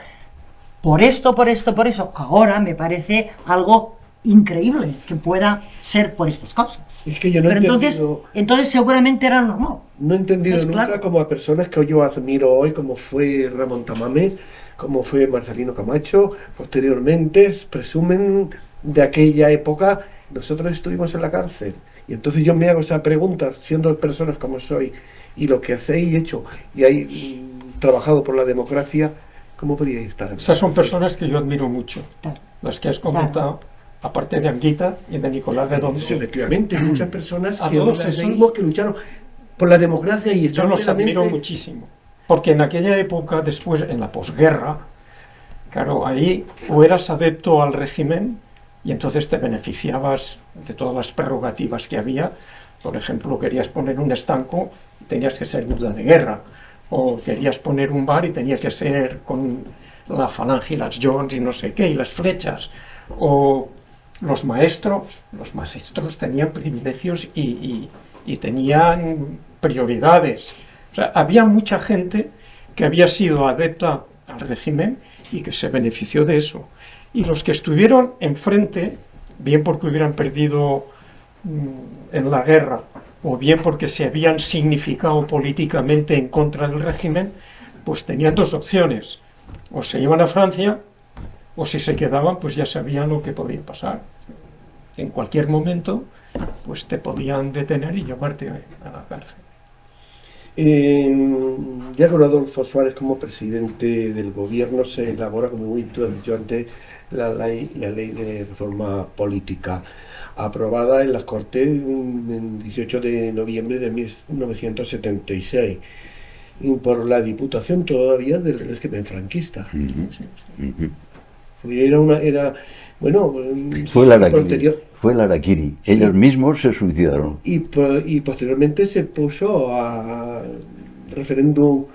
Por esto, por eso. Ahora me parece algo increíble que pueda ser por estas cosas. Es que yo no he Pero entendido- entonces seguramente era normal. No he entendido Es nunca claro. como a personas que yo admiro hoy, como fue Ramón Tamames, como fue Marcelino Camacho, posteriormente presumen de aquella época. Nosotros estuvimos en la cárcel y entonces yo me hago esa pregunta, siendo personas como soy y lo que hacéis y hecho y hay trabajado por la democracia, ¿cómo podíais estar? Esas son personas que yo admiro mucho. Claro. Las que has comentado, aparte de Anguita y de Nicolás Redondo. Sí, efectivamente, hay muchas personas A que todos ahora esos- leímos que lucharon por la democracia y Yo los admiro verdaderamente- muchísimo. Porque en aquella época, después, en la posguerra, claro, ahí o eras adepto al régimen y entonces te beneficiabas de todas las prerrogativas que había. Por ejemplo, querías poner un estanco, tenías que ser viuda de guerra. O querías poner un bar y tenías que ser con la falange y las Jones y no sé qué, y las flechas. O los maestros tenían privilegios y tenían prioridades. O sea, había mucha gente que había sido adepta al régimen y que se benefició de eso. Y los que estuvieron enfrente, bien porque hubieran perdido en la guerra, o bien porque se habían significado políticamente en contra del régimen, pues tenían dos opciones. O se iban a Francia, o si se quedaban, pues ya sabían lo que podía pasar. En cualquier momento, pues te podían detener y llevarte a la cárcel. Ya con Adolfo Suárez como presidente del gobierno se elabora, como tú has dicho antes, la ley de reforma política, aprobada en las Cortes el 18 de noviembre de 1976, y por la Diputación todavía del régimen franquista. Bueno, Fue el Araquiri. posterior- Fue el Araquiri. Ellos mismos se suicidaron. y posteriormente se puso a referéndum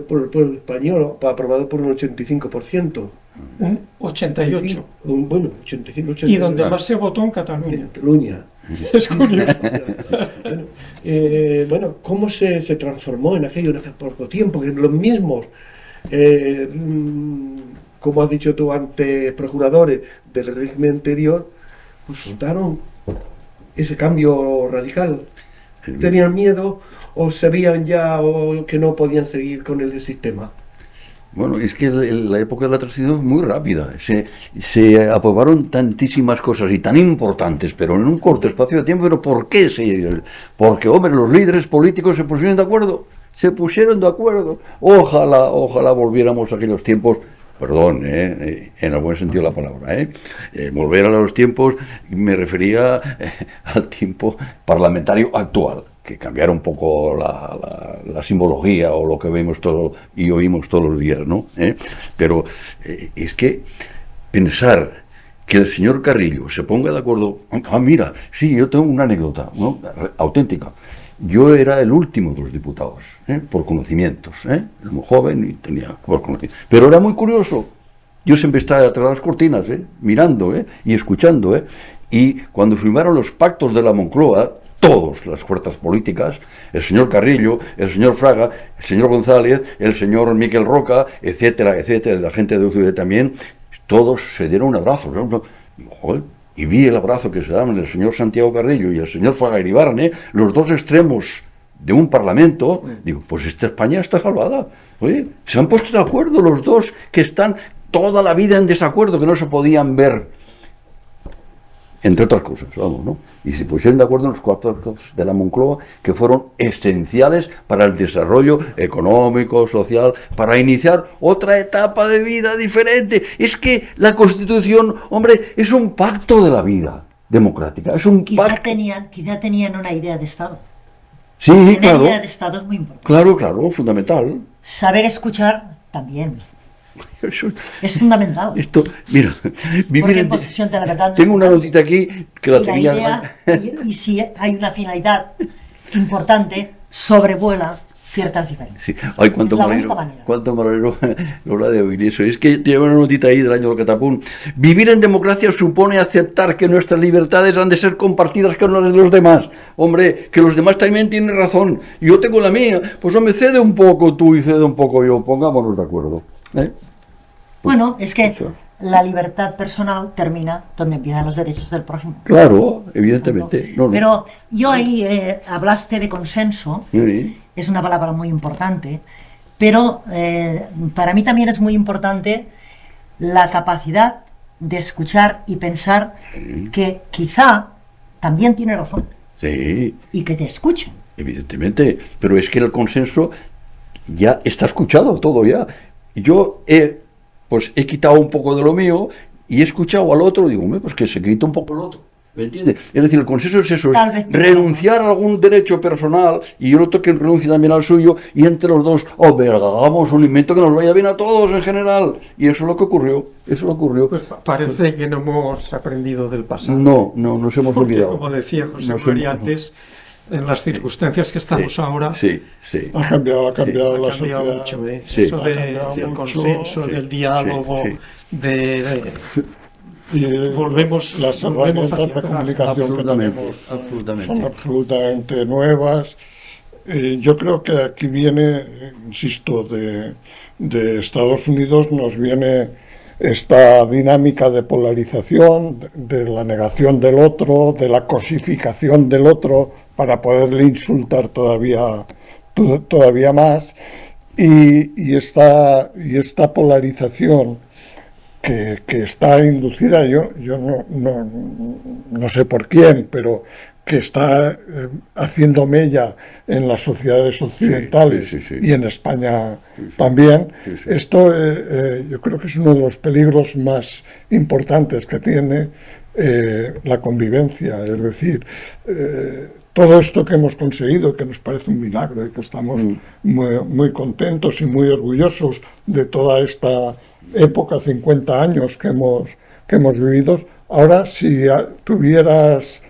por el pueblo español, aprobado por un 85%. Un 88. Bueno, 85, Y donde 89. más se votó en En Cataluña. Cataluña. Es curioso. Bueno, ¿cómo se transformó en aquello en aquel poco tiempo? Que los mismos, como has dicho tú antes, procuradores del régimen anterior, pues daron ese cambio radical. ¿Tenían miedo o se veían ya o que no podían seguir con el sistema? Bueno, es que la época de la transición es muy rápida. Se aprobaron tantísimas cosas y tan importantes, pero en un corto espacio de tiempo. ¿Pero por qué? Porque, hombre, los líderes políticos se pusieron de acuerdo. Se pusieron de acuerdo. Ojalá volviéramos a aquellos tiempos. Perdón, en el buen sentido de la palabra. Volver a los tiempos, me refería al tiempo parlamentario actual, que cambiara un poco la simbología o lo que vemos todo y oímos todos los días, ¿no? Pero es que pensar que el señor Carrillo se ponga de acuerdo. Mira, sí, yo tengo una anécdota, ¿no? Auténtica. Yo era el último de los diputados, por conocimientos, era muy joven y tenía por conocimientos. Pero era muy curioso. Yo siempre estaba detrás de las cortinas, mirando y escuchando. Y cuando firmaron los pactos de la Moncloa, todas las fuerzas políticas, el señor Carrillo, el señor Fraga, el señor González, el señor Miquel Roca, etcétera, la gente de UCD también, todos se dieron un abrazo. Joder, y vi el abrazo que se daban el señor Santiago Carrillo y el señor Fraga Iribarren, los dos extremos de un parlamento. Digo, pues esta España está salvada. Oye, se han puesto de acuerdo los dos que están toda la vida en desacuerdo, que no se podían ver, entre otras cosas, vamos, ¿no? Y se pusieron de acuerdo en los pactos de la Moncloa, que fueron esenciales para el desarrollo económico, social, para iniciar otra etapa de vida diferente. Es que la Constitución, hombre, es un pacto de la vida democrática, es un pacto. Quizá tenían una idea de Estado. Sí, Una claro. idea de Estado es muy importante. Claro, fundamental. Saber escuchar también. Eso, Es fundamental. esto, mira, Porque en posesión de la verdad no tengo está una nadie. notita aquí que la Y la tenía. idea, y si hay una finalidad importante, sobrevuela ciertas diferencias. Sí. Ay, cuánto Es la me única manera. alegro Lola de oír eso. Es que lleva una notita ahí del año del catapún. Vivir en democracia supone aceptar que nuestras libertades han de ser compartidas con las de los demás. Hombre, que los demás también tienen razón. Yo tengo la mía. Pues hombre, cede un poco tú y cede un poco yo. Pongámonos de acuerdo. Bueno, es que Eso. la libertad personal termina donde empiezan los derechos del prójimo. Claro, evidentemente. No. Pero yo ahí hablaste de consenso, Sí. es una palabra muy importante, pero para mí también es muy importante la capacidad de escuchar y pensar que quizá también tiene razón Sí, y que te escuchen. evidentemente. Pero es que el consenso ya está escuchado todo ya. Yo he quitado un poco de lo mío y he escuchado al otro, digo, pues que se quita un poco el otro. ¿Me entiendes? Es decir, el consenso es eso, Tal vez es renunciar a algún derecho personal y el otro que renuncie también al suyo, y entre los dos, hagamos un invento que nos vaya bien a todos en general. Y eso es lo que ocurrió. Pues parece que no hemos aprendido del pasado. No nos hemos Porque, olvidado. como decía José Nos María hemos- antes, en las circunstancias que estamos ahora, Sí. Ha cambiado ha la cambiado sociedad. mucho. Sí. Eso Ha cambiado del mucho, consenso, sí, del diálogo, sí. Y volvemos las volvemos herramientas hacia de atrás. comunicación que Absolutamente, tenemos son absolutamente. absolutamente nuevas. Yo creo que aquí viene, insisto, de Estados Unidos nos viene esta dinámica de polarización, de la negación del otro, de la cosificación del otro para poderle insultar todavía más, y esta polarización que está inducida, yo no sé por quién, pero que está haciendo mella en las sociedades occidentales sí. y en España también. Sí. Esto yo creo que es uno de los peligros más importantes que tiene la convivencia, es decir, todo esto que hemos conseguido, que nos parece un milagro y que estamos muy contentos y muy orgullosos de toda esta época, 50 años que hemos vivido. Ahora, si tuviéramos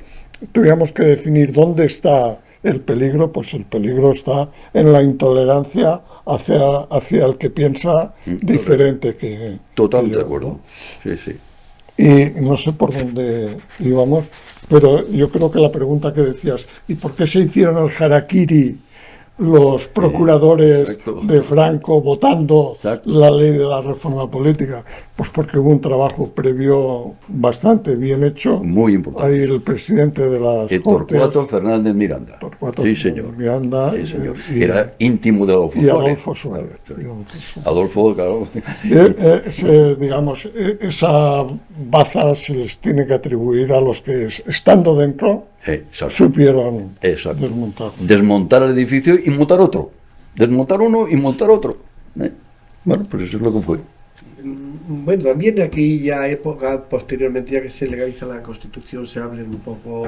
que definir dónde está el peligro, pues el peligro está en la intolerancia hacia el que piensa diferente que Totalmente yo, de acuerdo. ¿no? Sí. Y no sé por dónde íbamos. Pero yo creo que la pregunta que decías, ¿y por qué se hicieron el harakiri los procuradores exacto. de Franco votando Exacto. la ley de la reforma política? Pues porque hubo un trabajo previo bastante bien hecho. Muy importante. Ahí el presidente de las Torcuato Fernández Miranda. Torcuato Sí, Fernández señor. Miranda, Sí, señor. y- Era íntimo de Adolfo y Suárez. Adolfo Suárez. Adolfo, claro. Digamos, esa baza se les tiene que atribuir a los que, estando dentro, Exacto. supieron Exacto. desmontar. Desmontar el edificio y montar otro. Desmontar uno y montar otro. Bueno, pues eso es lo que fue. Bueno, también en aquella época, posteriormente, ya que se legaliza la Constitución, se abre un poco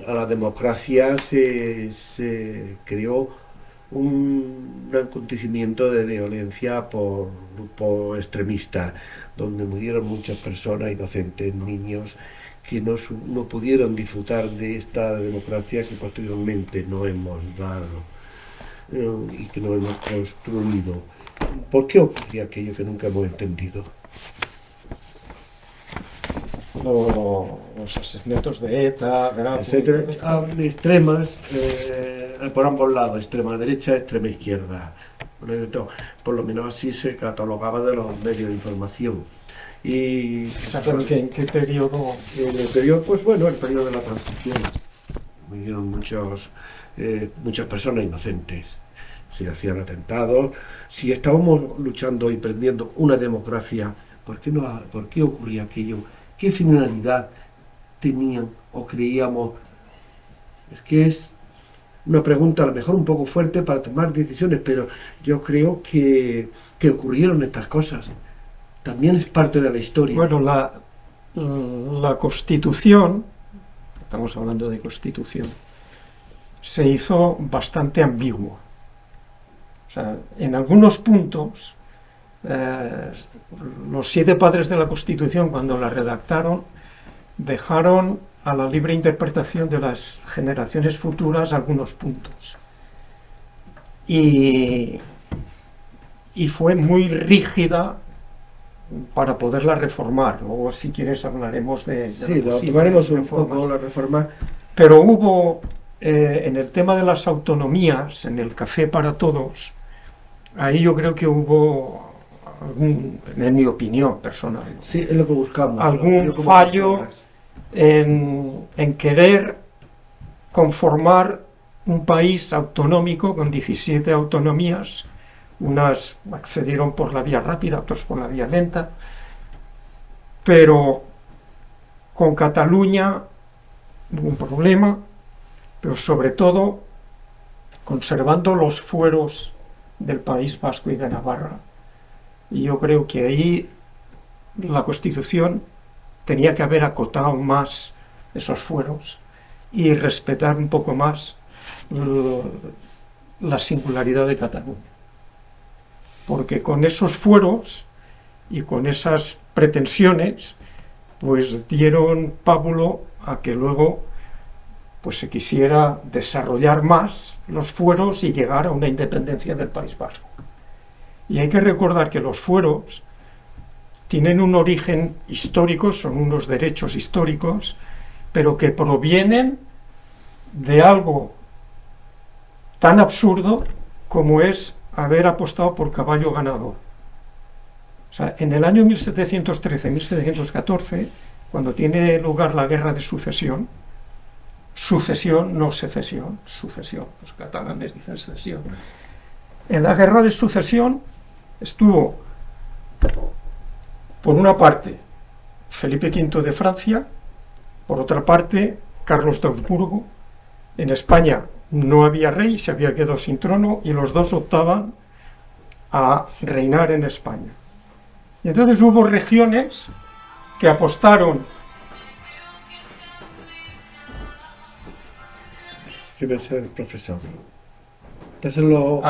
a la democracia, se creó un acontecimiento de violencia por grupo extremista, donde murieron muchas personas inocentes, niños, que no pudieron disfrutar de esta democracia que posteriormente no hemos dado y que no hemos construido. ¿Por qué ocurría aquello que nunca hemos entendido? Los asesinatos de ETA, Etcétera, extremas, por ambos lados, extrema derecha, extrema izquierda. Por lo menos así se catalogaba de los medios de información. Y ¿En qué periodo? en el periodo, pues bueno, el periodo de la transición, murieron muchas personas inocentes, se hacían atentados. Si estábamos luchando y prendiendo una democracia, ¿por qué ocurría aquello? ¿Qué finalidad tenían o creíamos? Es que es una pregunta a lo mejor un poco fuerte para tomar decisiones, pero yo creo que ocurrieron estas cosas. También es parte de la historia. Bueno, la Constitución, estamos hablando de Constitución, se hizo bastante ambiguo. O sea, en algunos puntos, los 7 padres de la Constitución, cuando la redactaron, dejaron a la libre interpretación de las generaciones futuras algunos puntos. Y fue muy rígida para poderla reformar. Luego, si quieres, hablaremos de Sí, la lo posible tomaremos un reforma. poco la reforma. Pero hubo, en el tema de las autonomías, en el Café para Todos, ahí yo creo que hubo en mi opinión personal, Sí, es lo que buscamos. algún Yo como fallo personas. en querer conformar un país autonómico con 17 autonomías. Unas accedieron por la vía rápida, otras por la vía lenta, pero con Cataluña hubo un problema, pero sobre todo conservando los fueros del País Vasco y de Navarra. Y yo creo que ahí la Constitución tenía que haber acotado más esos fueros y respetar un poco más la singularidad de Cataluña. Porque con esos fueros y con esas pretensiones, pues dieron pábulo a que luego pues se quisiera desarrollar más los fueros y llegar a una independencia del País Vasco. Y hay que recordar que los fueros tienen un origen histórico, son unos derechos históricos, pero que provienen de algo tan absurdo como es haber apostado por caballo ganador. O sea, en el año 1713-1714, cuando tiene lugar la Guerra de Sucesión, no secesión, sucesión, los catalanes dicen secesión. En la Guerra de Sucesión estuvo, por una parte, Felipe V de Francia, por otra parte, Carlos de Habsburgo. En España no había rey, se había quedado sin trono y los dos optaban a reinar en España. Y entonces hubo regiones que apostaron. Sí, debe ser el profesor. Eso es lo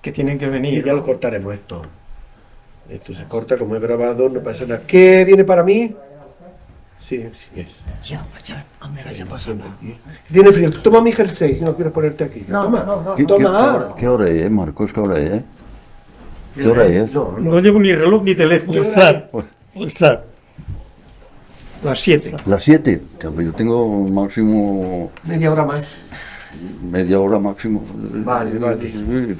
Que tienen que venir. Sí, ya lo cortaremos esto. Esto se corta, como he grabado, no pasa nada. ¿Qué viene para mí? Sí, sí es. ¿Dónde vas a pasar? Tiene frío. Toma mi jersey si no quieres ponerte aquí. Toma. Toma. ¿Qué hora es, Marcos? ¿Qué hora es? ¿Qué hora es? No, No llevo ni reloj ni teléfono. Lesat. Las 7. Las 7, yo tengo máximo Media hora más. media hora máximo. Vale, vale. Sí.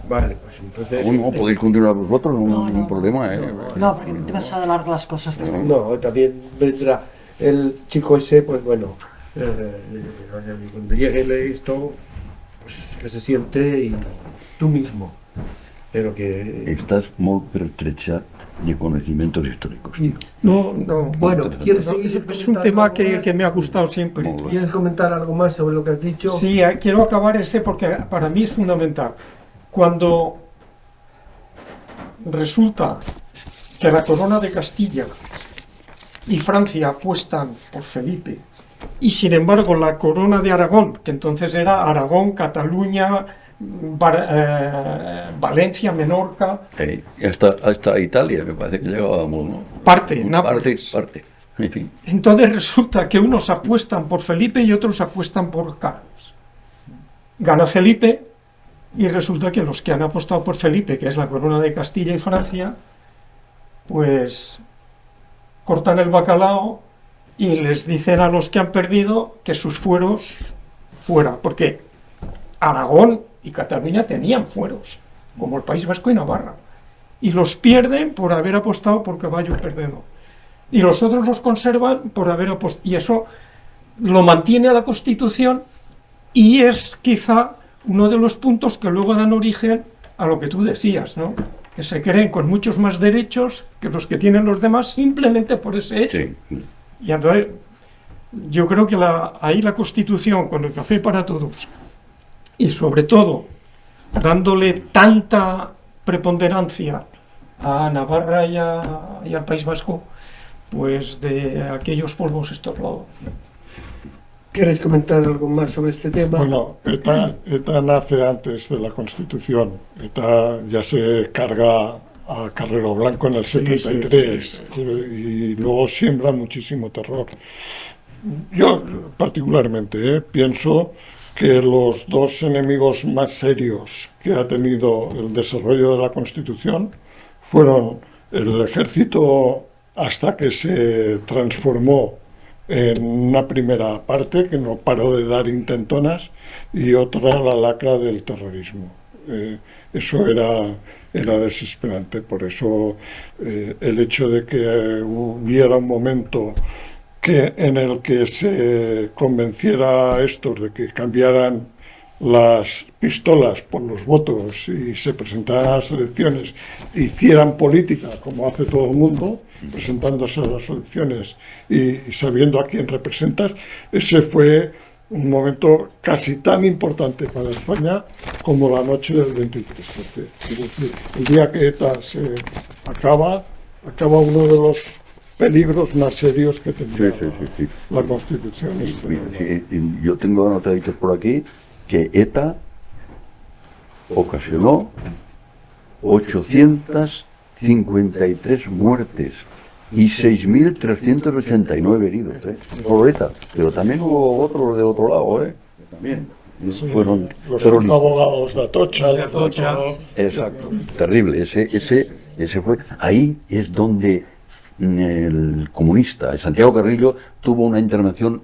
Vale, pues entonces... No, podéis continuar vosotros, no hay ningún problema. No, porque demasiado largas las cosas. No, también vendrá el chico ese, pues bueno, cuando llegue esto, pues que se siente y tú mismo. Pero que... Estás muy pertrecha de conocimientos históricos, tío. No. Bueno, ¿quieres No, seguir es un comentando tema algo que, más? que me ha gustado siempre. Muy bien. ¿Quieres comentar algo más sobre lo que has dicho? Sí, quiero acabar ese porque para mí es fundamental. Cuando resulta que la corona de Castilla y Francia apuestan por Felipe, y sin embargo la corona de Aragón, que entonces era Aragón, Cataluña, Valencia, Menorca, Y hasta Italia, me parece que llegábamos, ¿no? parte, Nápoles. Parte. Entonces resulta que unos apuestan por Felipe y otros apuestan por Carlos. Gana Felipe y resulta que los que han apostado por Felipe, que es la corona de Castilla y Francia, pues cortan el bacalao y les dicen a los que han perdido que sus fueros fuera, porque Aragón y Cataluña tenían fueros, como el País Vasco y Navarra, y los pierden por haber apostado por caballo perdedor. Y los otros los conservan por haber apostado. Y eso lo mantiene a la Constitución y es quizá uno de los puntos que luego dan origen a lo que tú decías, ¿no? Que se creen con muchos más derechos que los que tienen los demás simplemente por ese hecho. Sí. Y entonces, yo creo que ahí la Constitución, con el café para todos, y sobre todo dándole tanta preponderancia a Navarra y al País Vasco, pues de aquellos polvos estos lodos. ¿Quieres comentar algo más sobre este tema? Bueno, ETA nace antes de la Constitución. ETA ya se carga a Carrero Blanco en el 73 y luego siembra muchísimo terror. Yo particularmente pienso que los dos enemigos más serios que ha tenido el desarrollo de la Constitución fueron el ejército, hasta que se transformó en una primera parte que no paró de dar intentonas, y otra la lacra del terrorismo. Eso era desesperante. Por eso el hecho de que hubiera un momento en el que se convenciera a estos de que cambiaran las pistolas por los votos y se presentaran a las elecciones, hicieran política como hace todo el mundo, presentándose a las elecciones y sabiendo a quién representar, ese fue un momento casi tan importante para España como la noche del 23. Es decir, el día que ETA se acaba uno de los peligros más serios que tenía la Constitución. Yo tengo anotaditos por aquí que ETA ocasionó 853 muertes y 6.389 heridos, solo ETA, pero también hubo otros de otro lado, también fueron Los terroristas. abogados de Atocha. Exacto, terrible, ese fue, ahí es donde el comunista Santiago Carrillo tuvo una intervención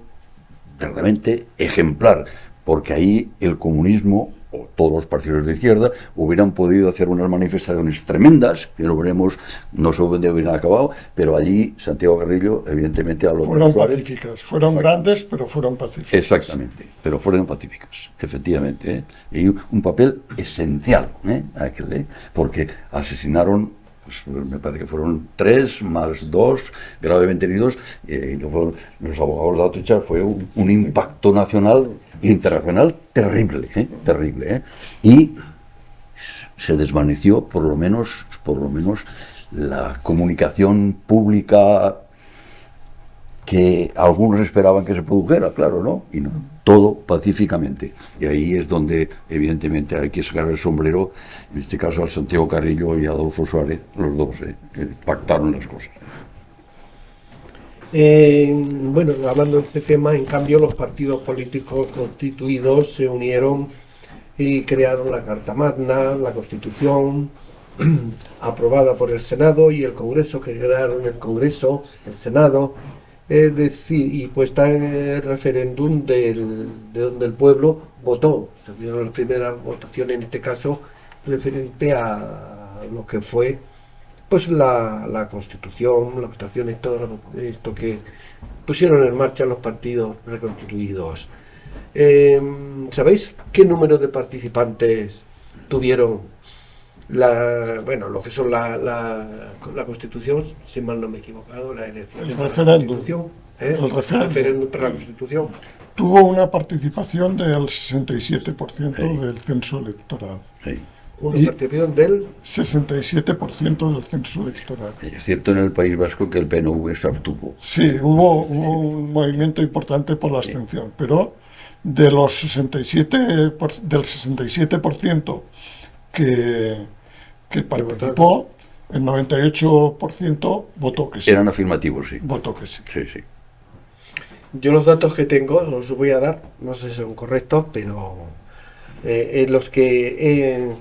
verdaderamente ejemplar, porque ahí el comunismo o todos los partidos de izquierda hubieran podido hacer unas manifestaciones tremendas, que no veremos, no sé dónde hubieran acabado, pero allí Santiago Carrillo evidentemente habló. Fueron pacíficas, fueron grandes, pero fueron pacíficas. Exactamente, pero fueron pacíficas, efectivamente, y un papel esencial, aquel, porque asesinaron, pues, me parece que fueron 3 más 2 gravemente heridos, y los abogados de Atocha fue un impacto nacional, internacional terrible, terrible, y se desvaneció por lo menos la comunicación pública que algunos esperaban que se produjera, claro, ¿no? Y no, todo pacíficamente. Y ahí es donde, evidentemente, hay que sacar el sombrero, en este caso, al Santiago Carrillo y a Adolfo Suárez, los dos, que pactaron las cosas. Bueno, hablando de este tema, en cambio, los partidos políticos constituidos se unieron y crearon la Carta Magna, la Constitución, aprobada por el Senado y el Congreso, que crearon el Congreso, el Senado, Es decir, y puesta en el referéndum de donde el pueblo votó. Se dieron las primeras votaciones, en este caso, referente a lo que fue pues la Constitución, las votaciones, todo esto que pusieron en marcha los partidos reconstituidos. ¿Sabéis qué número de participantes tuvieron lo que son la Constitución, si mal no me he equivocado, la elección? El referéndum. El referéndum para la Constitución. Tuvo una participación del 67% del censo electoral. Sí. Una participación del 67% del censo electoral. Es cierto en el País Vasco que el PNV se abstuvo. Sí, hubo un movimiento importante por la abstención, pero de los 67% que participó, el 98% votó que sí. Eran afirmativos, sí. Votó que sí. Sí, sí. Yo los datos que tengo los voy a dar, no sé si son correctos, pero en los que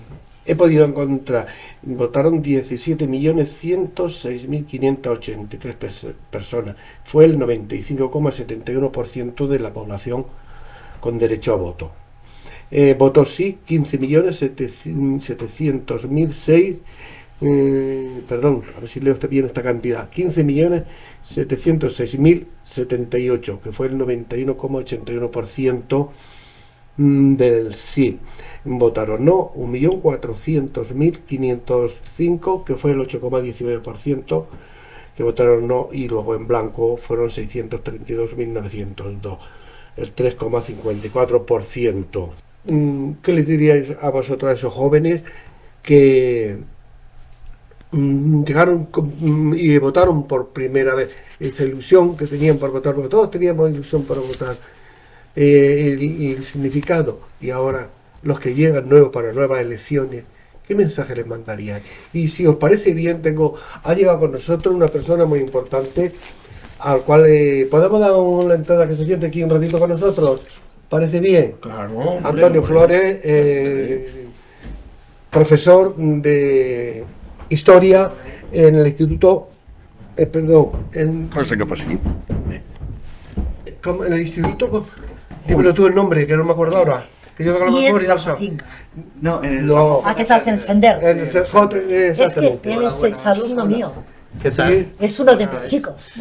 he podido encontrar, votaron 17.106.583 personas. Fue el 95,71% de la población con derecho a voto. Votó sí 15.700.006. Perdón, a ver si leo bien esta cantidad, 15.706.078, que fue el 91,81% del sí. Votaron no 1.400.505, que fue el 8,19%, que votaron no, y luego en blanco fueron 632.902, el 3,54%. ¿Qué les diríais a vosotros, a esos jóvenes que llegaron y votaron por primera vez? Esa ilusión que tenían por votar, porque todos teníamos ilusión por votar, y el significado, y ahora los que llegan nuevos para nuevas elecciones, ¿qué mensaje les mandaríais? Y si os parece bien, ha llegado con nosotros una persona muy importante al cual podemos dar una entrada, que se siente aquí un ratito con nosotros. ¿Parece bien? Claro. Antonio Flores, profesor de Historia en el Instituto, en el Instituto, dímelo tú el nombre, que no me acuerdo ahora, que yo tengo la memoria. No, en el... No, ¿A qué estás en el sender? en el Es que exactamente. él es exalumno mío. ¿Qué tal? Es uno de mis chicos.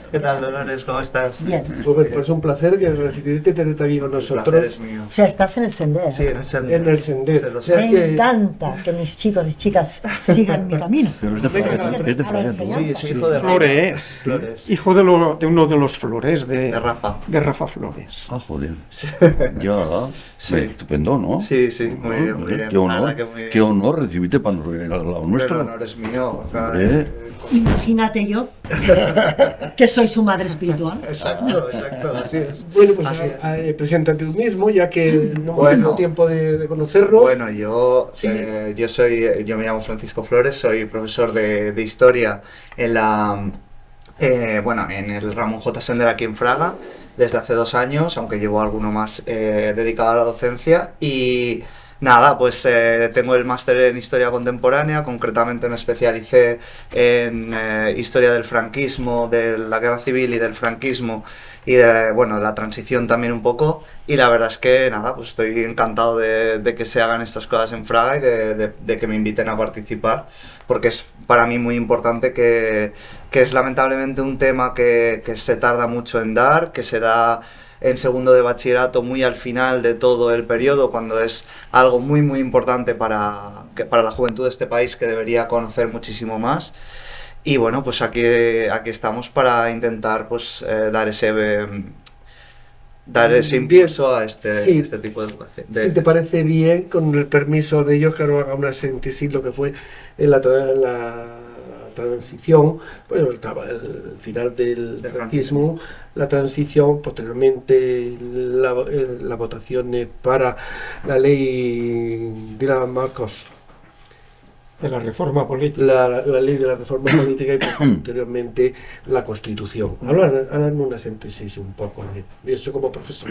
¿Qué tal, Dolores? ¿Cómo estás? Bien. Pues es un placer que recibirte y tenerte aquí con El placer nosotros es mío. O sea, estás en el sender. Sí, en el sendero. en el sendero. O sea Me que encanta que mis chicos y chicas sigan mi camino. Pero es de Flores, es de Flores, ¿no? Sí, es hijo de Flores. Flores. Hijo de uno de los Flores, De Rafa. de Rafa Flores. Ah, joder. Ya, Sí. estupendo, ¿no? Sí, sí, muy bien, muy bien. Qué honor, Nada, que muy bien. qué honor recibirte para al lado Pero nuestro. el honor es mío. Claro. Imagínate yo, que soy su madre espiritual. Exacto, así es. bueno, pues Así es. preséntate tú mismo, ya que no hemos Bueno. tenido tiempo de conocerlo. Bueno, yo Sí. yo me llamo Francisco Flores, soy profesor de historia en en el Ramón J. Sender aquí en Fraga desde hace 2 años, aunque llevo alguno más dedicado a la docencia. Y nada, pues tengo el máster en historia contemporánea, concretamente me especialicé en historia del franquismo, de la guerra civil y del franquismo, y de la transición también un poco. Y la verdad es que nada, pues estoy encantado de que se hagan estas cosas en Fraga y de que me inviten a participar, porque es para mí muy importante, que es lamentablemente un tema que se tarda mucho en dar, que se da en segundo de bachillerato muy al final de todo el periodo, cuando es algo muy muy importante para la juventud de este país, que debería conocer muchísimo más. Y bueno, pues aquí estamos para intentar pues dar ese impulso a Sí. este tipo de educación. Si te parece bien, con el permiso de ellos, que ahora haga una síntesis lo que fue en la transición, bueno, el final del franquismo, la transición, posteriormente las votaciones para la ley de la Marcos, De la reforma política. la ley de la reforma política, y posteriormente la Constitución. Háblanos una síntesis un poco de eso como profesor.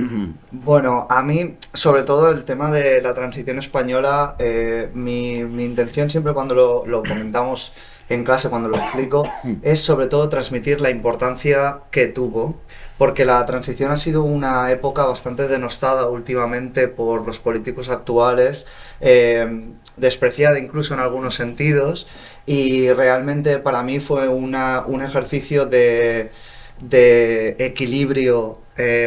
Bueno, a mí, sobre todo el tema de la transición española, mi intención siempre, cuando lo comentamos en clase cuando lo explico, es sobre todo transmitir la importancia que tuvo, porque la transición ha sido una época bastante denostada últimamente por los políticos actuales, despreciada incluso en algunos sentidos, y realmente para mí fue un ejercicio de equilibrio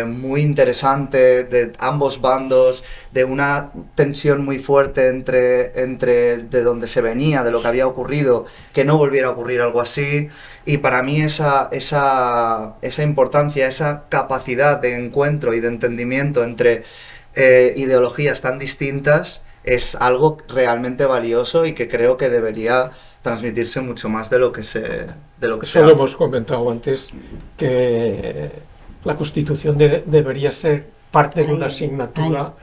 muy interesante de ambos bandos, de una tensión muy fuerte entre de donde se venía, de lo que había ocurrido, que no volviera a ocurrir algo así. Y para mí esa importancia, esa capacidad de encuentro y de entendimiento entre ideologías tan distintas es algo realmente valioso y que creo que debería transmitirse mucho más de lo que se Solo hace. hemos comentado antes que la Constitución debería ser parte de una asignatura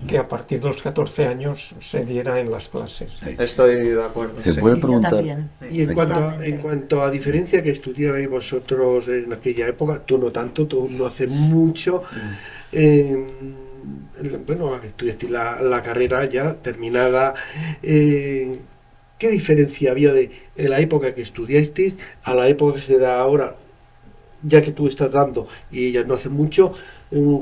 que a partir de los 14 años se diera en las clases. Estoy de acuerdo. ¿Se sí. puede Sí, yo preguntar? también. Y en cuanto a diferencia que estudiabais vosotros en aquella época, tú no tanto, tú no hace mucho, bueno, estudiaste la carrera ya terminada, ¿qué diferencia había de la época que estudiasteis a la época que se da ahora, ya que tú estás dando, y ya no hace mucho,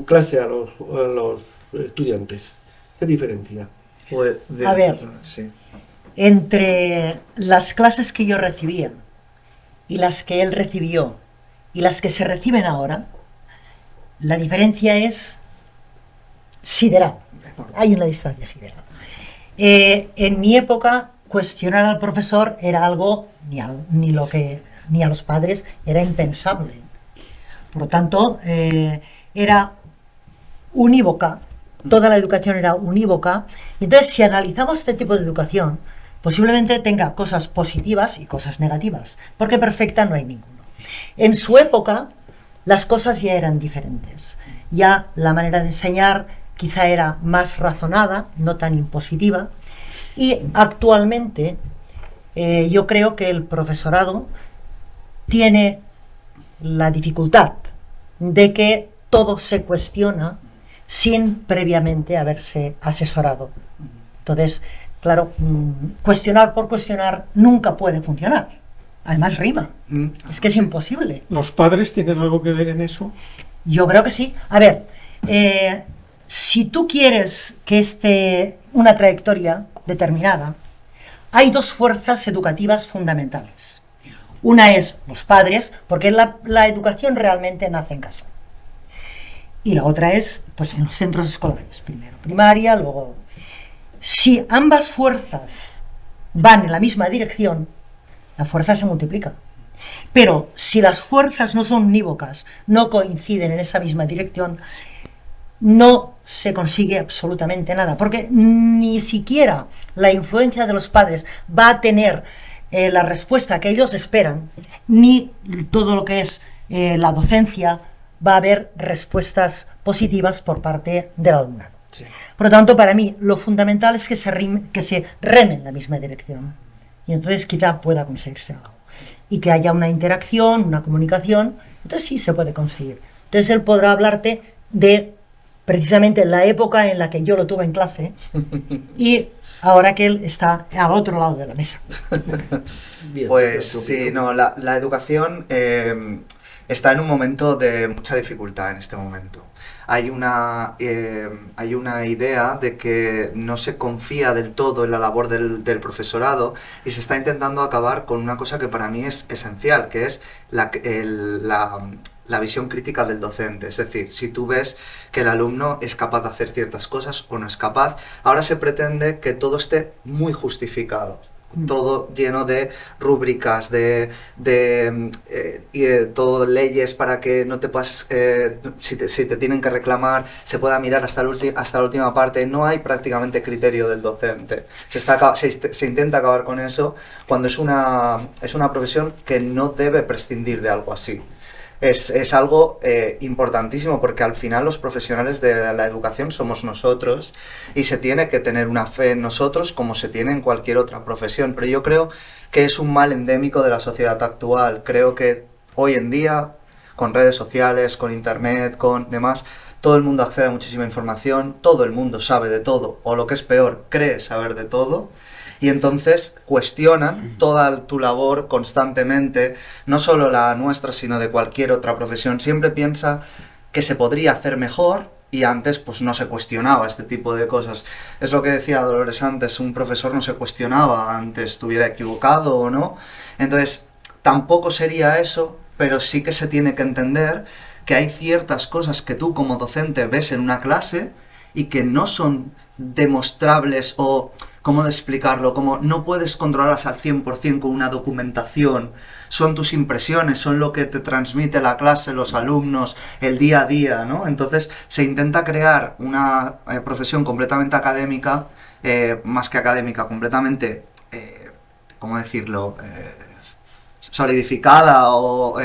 clase a los estudiantes? ¿Qué diferencia? Pues, A ver. sí. Entre las clases que yo recibía y las que él recibió y las que se reciben ahora, la diferencia es sideral. Hay una distancia sideral. En mi época, cuestionar al profesor era algo, ni a los padres, era impensable. Por lo tanto, era unívoca, toda la educación era unívoca. Entonces, si analizamos este tipo de educación, posiblemente tenga cosas positivas y cosas negativas, porque perfecta no hay ninguno. En su época, las cosas ya eran diferentes. Ya la manera de enseñar quizá era más razonada, no tan impositiva, y actualmente yo creo que el profesorado tiene la dificultad de que todo se cuestiona sin previamente haberse asesorado. Entonces, claro, cuestionar por cuestionar nunca puede funcionar. Además rima. Es que es imposible. ¿Los padres tienen algo que ver en eso? Yo creo que sí. A ver, si tú quieres que esté una trayectoria determinada, hay dos fuerzas educativas fundamentales. Una es los padres, porque la educación realmente nace en casa. Y la otra es, pues, en los centros escolares. Primero primaria, luego... Si ambas fuerzas van en la misma dirección, la fuerza se multiplica. Pero si las fuerzas no son unívocas, no coinciden en esa misma dirección, no se consigue absolutamente nada, porque ni siquiera la influencia de los padres va a tener la respuesta que ellos esperan, ni todo lo que es la docencia va a haber respuestas positivas por parte del alumnado. Sí. Por lo tanto, para mí, lo fundamental es que se reme en la misma dirección, y entonces quizá pueda conseguirse algo, y que haya una interacción, una comunicación, entonces sí se puede conseguir. Entonces él podrá hablarte de precisamente la época en la que yo lo tuve en clase y ahora que él está al otro lado de la mesa. Bien, pues sí, no, la educación está en un momento de mucha dificultad en este momento. Hay una idea de que no se confía del todo en la labor del profesorado y se está intentando acabar con una cosa que para mí es esencial, que es la visión crítica del docente. Es decir, si tú ves que el alumno es capaz de hacer ciertas cosas o no es capaz, ahora se pretende que todo esté muy justificado. Todo lleno de rúbricas, de todo leyes para que no te pases, si te tienen que reclamar, se pueda mirar hasta la última parte. No hay prácticamente criterio del docente. Se intenta acabar con eso cuando es una profesión que no debe prescindir de algo así. Es algo importantísimo, porque al final los profesionales de la educación somos nosotros y se tiene que tener una fe en nosotros como se tiene en cualquier otra profesión. Pero yo creo que es un mal endémico de la sociedad actual. Creo que hoy en día, con redes sociales, con internet, con demás, todo el mundo accede a muchísima información, todo el mundo sabe de todo, o lo que es peor, cree saber de todo. y entonces cuestionan toda tu labor constantemente, no solo la nuestra, sino de cualquier otra profesión. Siempre piensa que se podría hacer mejor y antes pues no se cuestionaba este tipo de cosas. Es lo que decía Dolores antes, un profesor no se cuestionaba antes, estuviera equivocado o no. Entonces, tampoco sería eso, pero sí que se tiene que entender que hay ciertas cosas que tú como docente ves en una clase y que no son demostrables o, ¿cómo de explicarlo? Como no puedes controlarlas al 100% con una documentación. Son tus impresiones, son lo que te transmite la clase, los alumnos, el día a día, ¿no? Entonces se intenta crear una profesión completamente académica, más que académica, completamente, ¿cómo decirlo?, solidificada o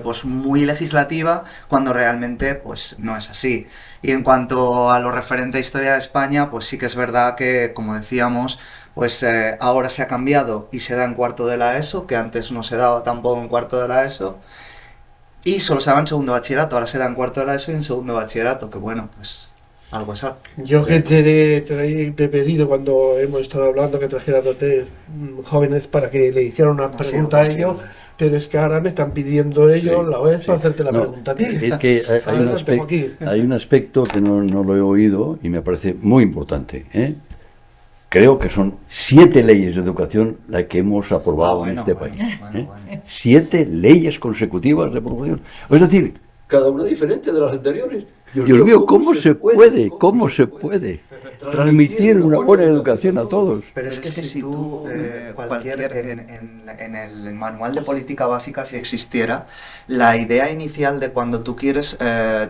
pues muy legislativa, cuando realmente pues no es así. Y en cuanto a lo referente a historia de España, pues sí que es verdad que, como decíamos, pues ahora se ha cambiado y se da en cuarto de la ESO, que antes no se daba tampoco en cuarto de la ESO, y solo se daba en segundo bachillerato, ahora se da en cuarto de la ESO y en segundo bachillerato, que bueno, pues algo es algo. Yo que te he pedido cuando hemos estado hablando que trajeras dos jóvenes para que le hicieran una pregunta a ellos, pero es que ahora me están pidiendo ellos la vez para hacerte la pregunta a ti. Es que hay un aspecto que no lo he oído y me parece muy importante, ¿eh? Creo que son 7 leyes de educación las que hemos aprobado en este país. 7 leyes consecutivas de aprobación. Es decir, cada una diferente de las anteriores. Dios mío, ¿cómo se puede transmitir una buena educación a todos? Pero es que si tú, en el manual de política básica, si existiera, la idea inicial de cuando tú quieres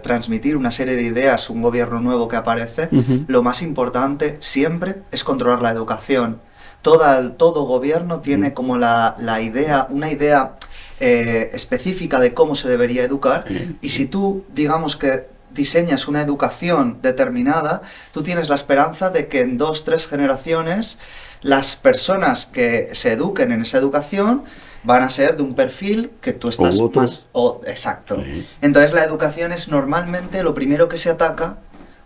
transmitir una serie de ideas, un gobierno nuevo que aparece, lo más importante siempre es controlar la educación. Todo gobierno tiene como una idea específica de cómo se debería educar, y si tú, digamos que diseñas una educación determinada, tú tienes la esperanza de que en 2-3 generaciones las personas que se eduquen en esa educación van a ser de un perfil que tú estás más... exacto. Sí. Entonces la educación es normalmente lo primero que se ataca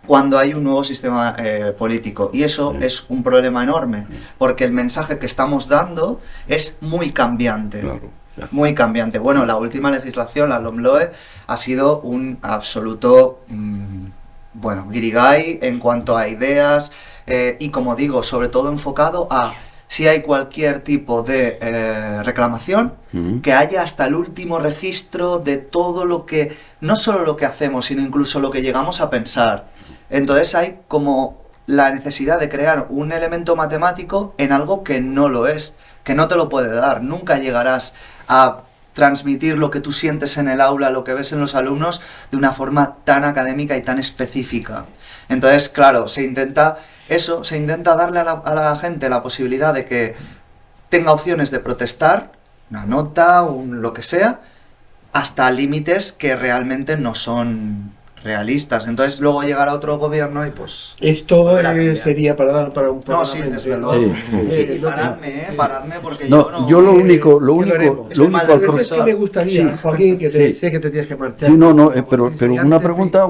cuando hay un nuevo sistema político, y eso es un problema enorme, porque el mensaje que estamos dando es muy cambiante. Claro. Muy cambiante. Bueno, la última legislación, la LOMLOE, ha sido un absoluto, guirigay en cuanto a ideas, y como digo, sobre todo enfocado a si hay cualquier tipo de reclamación, que haya hasta el último registro de todo lo que, no solo lo que hacemos, sino incluso lo que llegamos a pensar. Entonces hay como la necesidad de crear un elemento matemático en algo que no lo es, que no te lo puede dar. Nunca llegarás a transmitir lo que tú sientes en el aula, lo que ves en los alumnos, de una forma tan académica y tan específica. Entonces, claro, se intenta darle a la gente la posibilidad de que tenga opciones de protestar, una nota, lo que sea, hasta límites que realmente no son realistas. Entonces luego llegará otro gobierno y pues... Esto sería para dar para un programa. No, sí, desde luego. Y paradme porque no, yo lo único al es que me gustaría, Joaquín, que sé que te tienes que marchar. Sí, pero una pregunta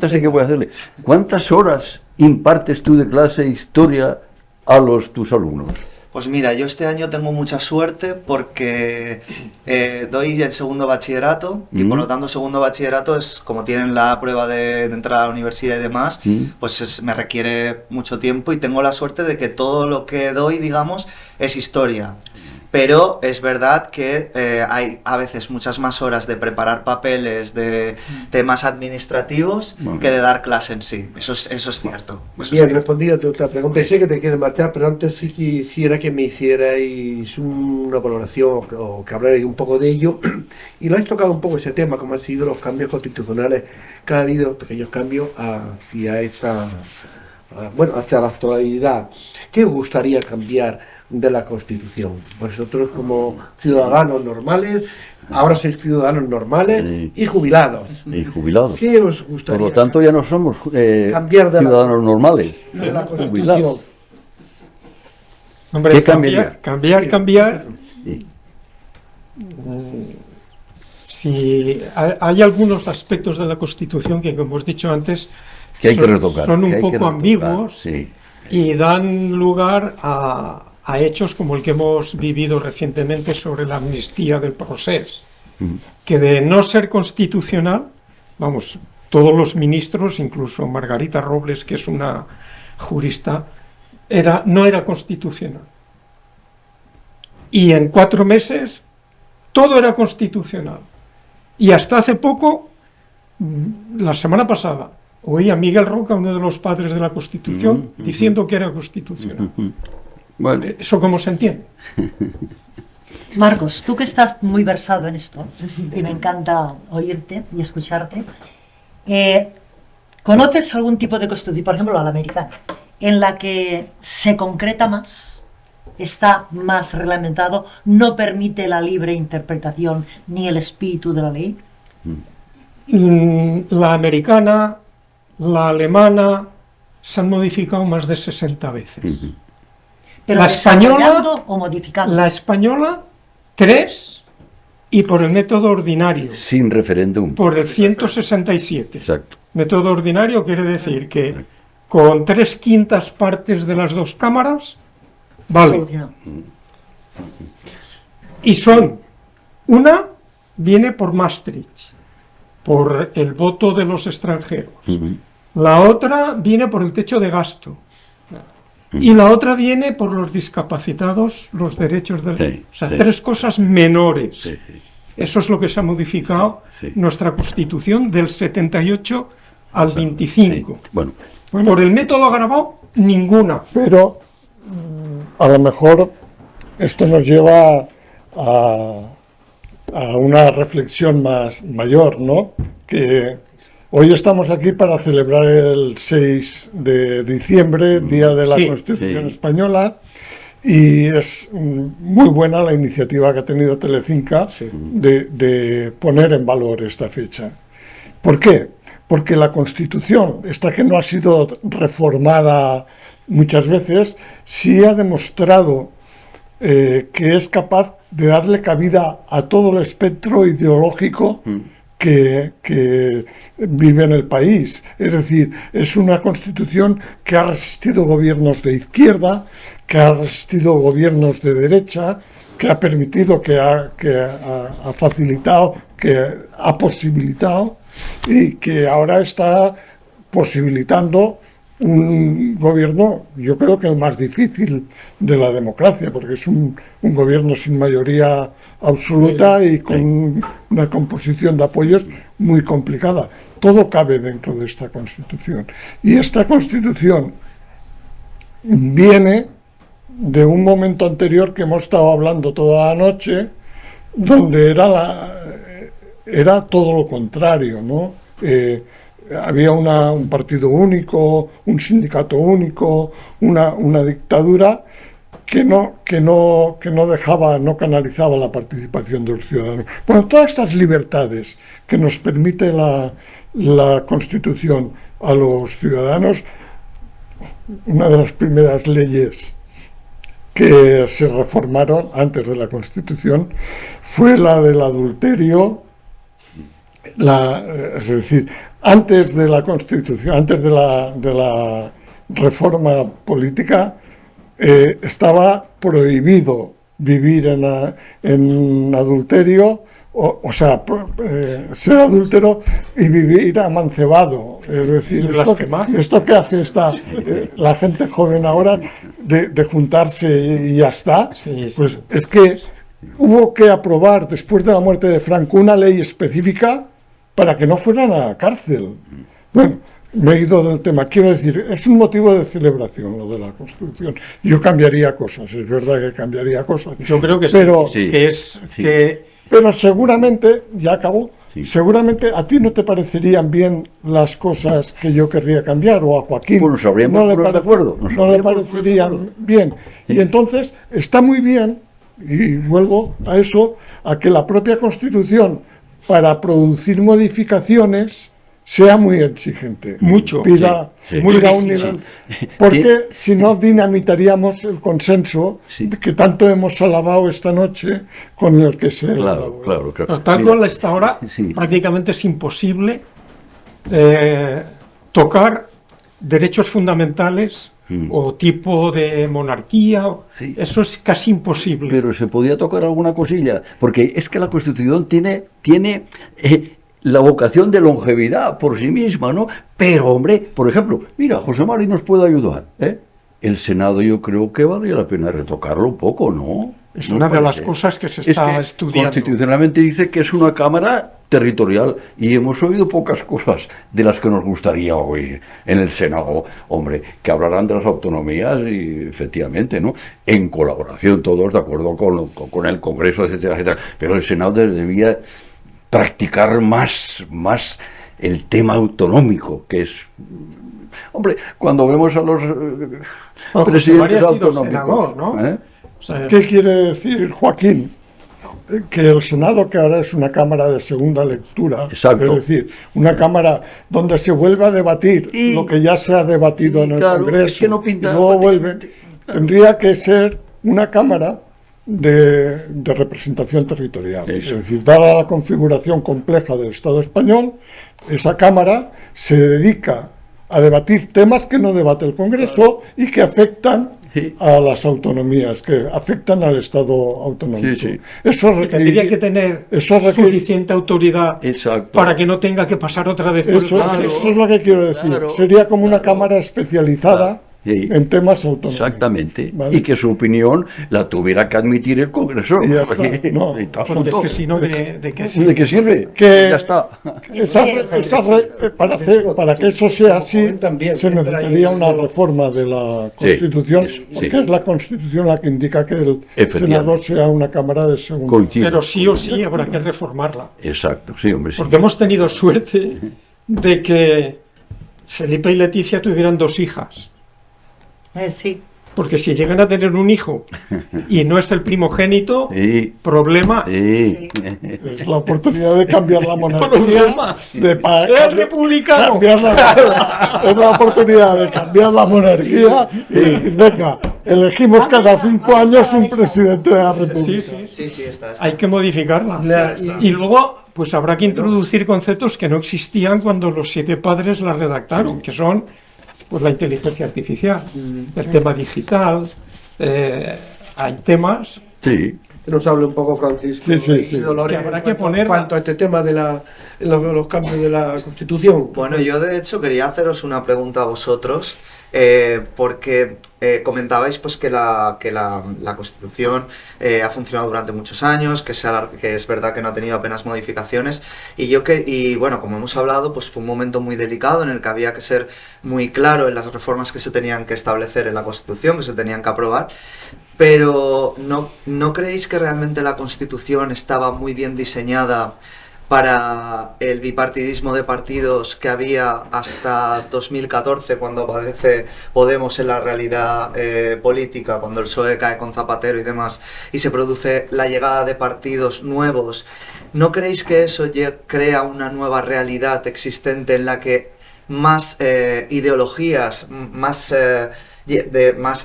sí que voy a hacerle. ¿Cuántas horas impartes tú de clase de historia a tus alumnos? Pues mira, yo este año tengo mucha suerte porque doy el segundo bachillerato, y por lo tanto segundo bachillerato es como tienen la prueba de entrar a la universidad y demás, pues me requiere mucho tiempo, y tengo la suerte de que todo lo que doy, digamos, es historia. Pero es verdad que hay a veces muchas más horas de preparar papeles, de temas administrativos, que de dar clase en sí. Eso es cierto. Bien, respondido a tu otra pregunta. Sé que te quieres marchar, pero antes sí quisiera que me hicierais una valoración o que hablarais un poco de ello. Y lo habéis tocado un poco ese tema, como han sido los cambios constitucionales, que ha habido pequeños cambios hacia la actualidad. ¿Qué os gustaría cambiar de la Constitución? Vosotros como ciudadanos normales, ahora sois ciudadanos normales y jubilados. ¿Qué os gustaría? Por lo tanto ya no somos cambiar de ciudadanos normales, de la Constitución. Hombre, ¿qué cambiaría? Cambiar. Sí. Si hay algunos aspectos de la Constitución que, como hemos dicho antes, que hay que retocar, son un poco ambiguos, sí, y dan lugar a a hechos como el que hemos vivido recientemente sobre la amnistía del Procés, que de no ser constitucional, vamos, todos los ministros, incluso Margarita Robles, que es una jurista, no era constitucional. Y en 4 meses todo era constitucional. Y hasta hace poco, la semana pasada, oí a Miguel Roca, uno de los padres de la Constitución, diciendo que era constitucional. Bueno. ¿Eso cómo se entiende? Marcos, tú que estás muy versado en esto, y me encanta oírte y escucharte, ¿conoces algún tipo de constitución, por ejemplo, la americana, en la que se concreta más, está más reglamentado, no permite la libre interpretación ni el espíritu de la ley? La americana, la alemana, se han modificado más de 60 veces. Pero La desarrollando o modificando. La española, 3, y por el método ordinario, Sin referéndum. por el 167. Exacto. Método ordinario quiere decir que con 3/5 partes de las 2 cámaras, vale. Solucionado. Y son, una viene por Maastricht, por el voto de los extranjeros. La otra viene por el techo de gasto. Y la otra viene por los discapacitados, los derechos del... Sí, o sea, sí. 3 cosas menores. Sí, sí. Eso es lo que se ha modificado Sí. nuestra Constitución del 78 al 25. Sí. Bueno, Por el método Garabó, ninguna. Pero a lo mejor esto nos lleva a una reflexión mayor, ¿no? Que hoy estamos aquí para celebrar el 6 de diciembre, Día de la Sí, Constitución sí. Española, y es muy buena la iniciativa que ha tenido Telecinca de poner en valor esta fecha. ¿Por qué? Porque la Constitución, esta que no ha sido reformada muchas veces, sí ha demostrado que es capaz de darle cabida a todo el espectro ideológico que vive en el país. Es decir, es una Constitución que ha resistido gobiernos de izquierda, que ha resistido gobiernos de derecha, que ha permitido, que ha facilitado, que ha posibilitado y que ahora está posibilitando un gobierno, yo creo que el más difícil de la democracia, porque es un gobierno sin mayoría absoluta y con una composición de apoyos muy complicada. Todo cabe dentro de esta Constitución. Y esta Constitución viene de un momento anterior que hemos estado hablando toda la noche, donde era todo lo contrario, ¿no? Había un partido único, un sindicato único, una dictadura que no dejaba, no canalizaba la participación de los ciudadanos. Bueno, todas estas libertades que nos permite la Constitución a los ciudadanos, una de las primeras leyes que se reformaron antes de la Constitución fue la del adulterio, es decir, antes de la Constitución, antes de la reforma política, estaba prohibido vivir en adulterio, o sea, ser adúltero y vivir amancebado. Es decir, esto que hace la gente joven ahora de juntarse y ya está, pues es que hubo que aprobar después de la muerte de Franco una ley específica para que no fueran a la cárcel. Bueno, me he ido del tema. Quiero decir, es un motivo de celebración lo de la Constitución. Yo cambiaría cosas, es verdad que cambiaría cosas. Yo creo que pero, sí, sí. Pero seguramente, ya acabó, seguramente a ti no te parecerían bien las cosas que yo querría cambiar, o a Joaquín. Bueno, sabríamos poner de acuerdo. No le parecerían bien. Y entonces está muy bien, y vuelvo a eso, a que la propia Constitución, para producir modificaciones, sea muy exigente. Mucho. Pida Sí. un nivel. Porque si no dinamitaríamos el consenso que tanto hemos alabado esta noche con el que se elaboró. Claro. Tal cual hasta ahora, prácticamente es imposible tocar derechos fundamentales o tipo de monarquía, Sí. eso es casi imposible. Pero se podía tocar alguna cosilla, porque es que la Constitución tiene la vocación de longevidad por sí misma, ¿no? Pero, hombre, por ejemplo, mira, José Mari nos puede ayudar, ¿eh? El Senado yo creo que valdría la pena retocarlo un poco, ¿no? Es ¿No una de las parece? cosas que se Es está que estudiando. Constitucionalmente dice que es una Cámara territorial y hemos oído pocas cosas de las que nos gustaría oír en el Senado, hombre, que hablarán de las autonomías y efectivamente, ¿no? En colaboración todos, de acuerdo con el Congreso, etcétera, etcétera. Pero el Senado debía practicar más el tema autonómico, que es... Hombre, cuando vemos a los José presidentes María ha sido autonómicos... senador, ¿no? ¿eh? O sea, ¿Qué quiere decir, Joaquín? Que el Senado, que ahora es una Cámara de segunda lectura, Exacto. es decir, una Cámara donde se vuelve a debatir Y- lo que ya se ha debatido Sí, en el claro, Congreso, es que no pinta- y luego vuelve, tendría que ser una Cámara de representación territorial. Eso. Es decir, dada la configuración compleja del Estado español, esa Cámara se dedica a debatir temas que no debate el Congreso y que afectan Sí. a las autonomías, que afectan al Estado autonómico. Sí, sí. Eso que tendría que tener eso requiere- suficiente autoridad Exacto. para que no tenga que pasar otra vez por el Eso, Congreso. eso es lo que quiero decir. Claro, Sería como una cámara especializada Sí. en temas autonómicos. Exactamente. ¿Vale? Y que su opinión la tuviera que admitir el Congreso. Y ya está. Oye, No, y tal, Porque es punto. que si no, ¿de qué ¿De sirve? qué sirve? Que- Ya está. Para que eso sea así, También, se necesitaría una reforma de la Sí, Constitución, eso, sí. porque es la Constitución la que indica que el Efectivamente. senador sea una cámara de segunda. Coincido. Pero sí o sí habrá que reformarla. Exacto, sí, hombre, sí. Porque hemos tenido suerte de que Felipe y Leticia tuvieran 2 hijas. Sí. Porque si llegan a tener un hijo y no es el primogénito, Sí, problema. sí. Es la oportunidad de cambiar la monarquía. Problema. ¡Es republicano! Es la oportunidad de cambiar la monarquía y decir, venga, elegimos cada 5 años un presidente de la República. Sí, sí. Sí, está. Hay que modificarla. Ya, Y luego, pues habrá que introducir conceptos que no existían cuando los 7 padres la redactaron, que son pues la inteligencia artificial, el tema digital, hay temas Sí. Que nos hable un poco, Francisco. Sí, sí, y sí. Dolores, Que habrá que en poner- cuanto a este tema de los cambios de la Constitución. Bueno, yo de hecho quería haceros una pregunta a vosotros, porque comentabais pues que la Constitución ha funcionado durante muchos años, que es verdad que no ha tenido apenas modificaciones, y bueno, como hemos hablado, pues fue un momento muy delicado en el que había que ser muy claro en las reformas que se tenían que establecer en la Constitución, que se tenían que aprobar. Pero ¿no creéis que realmente la Constitución estaba muy bien diseñada para el bipartidismo de partidos que había hasta 2014, cuando aparece Podemos en la realidad política, cuando el PSOE cae con Zapatero y demás, y se produce la llegada de partidos nuevos? ¿No creéis que eso crea una nueva realidad existente en la que más ideologías, más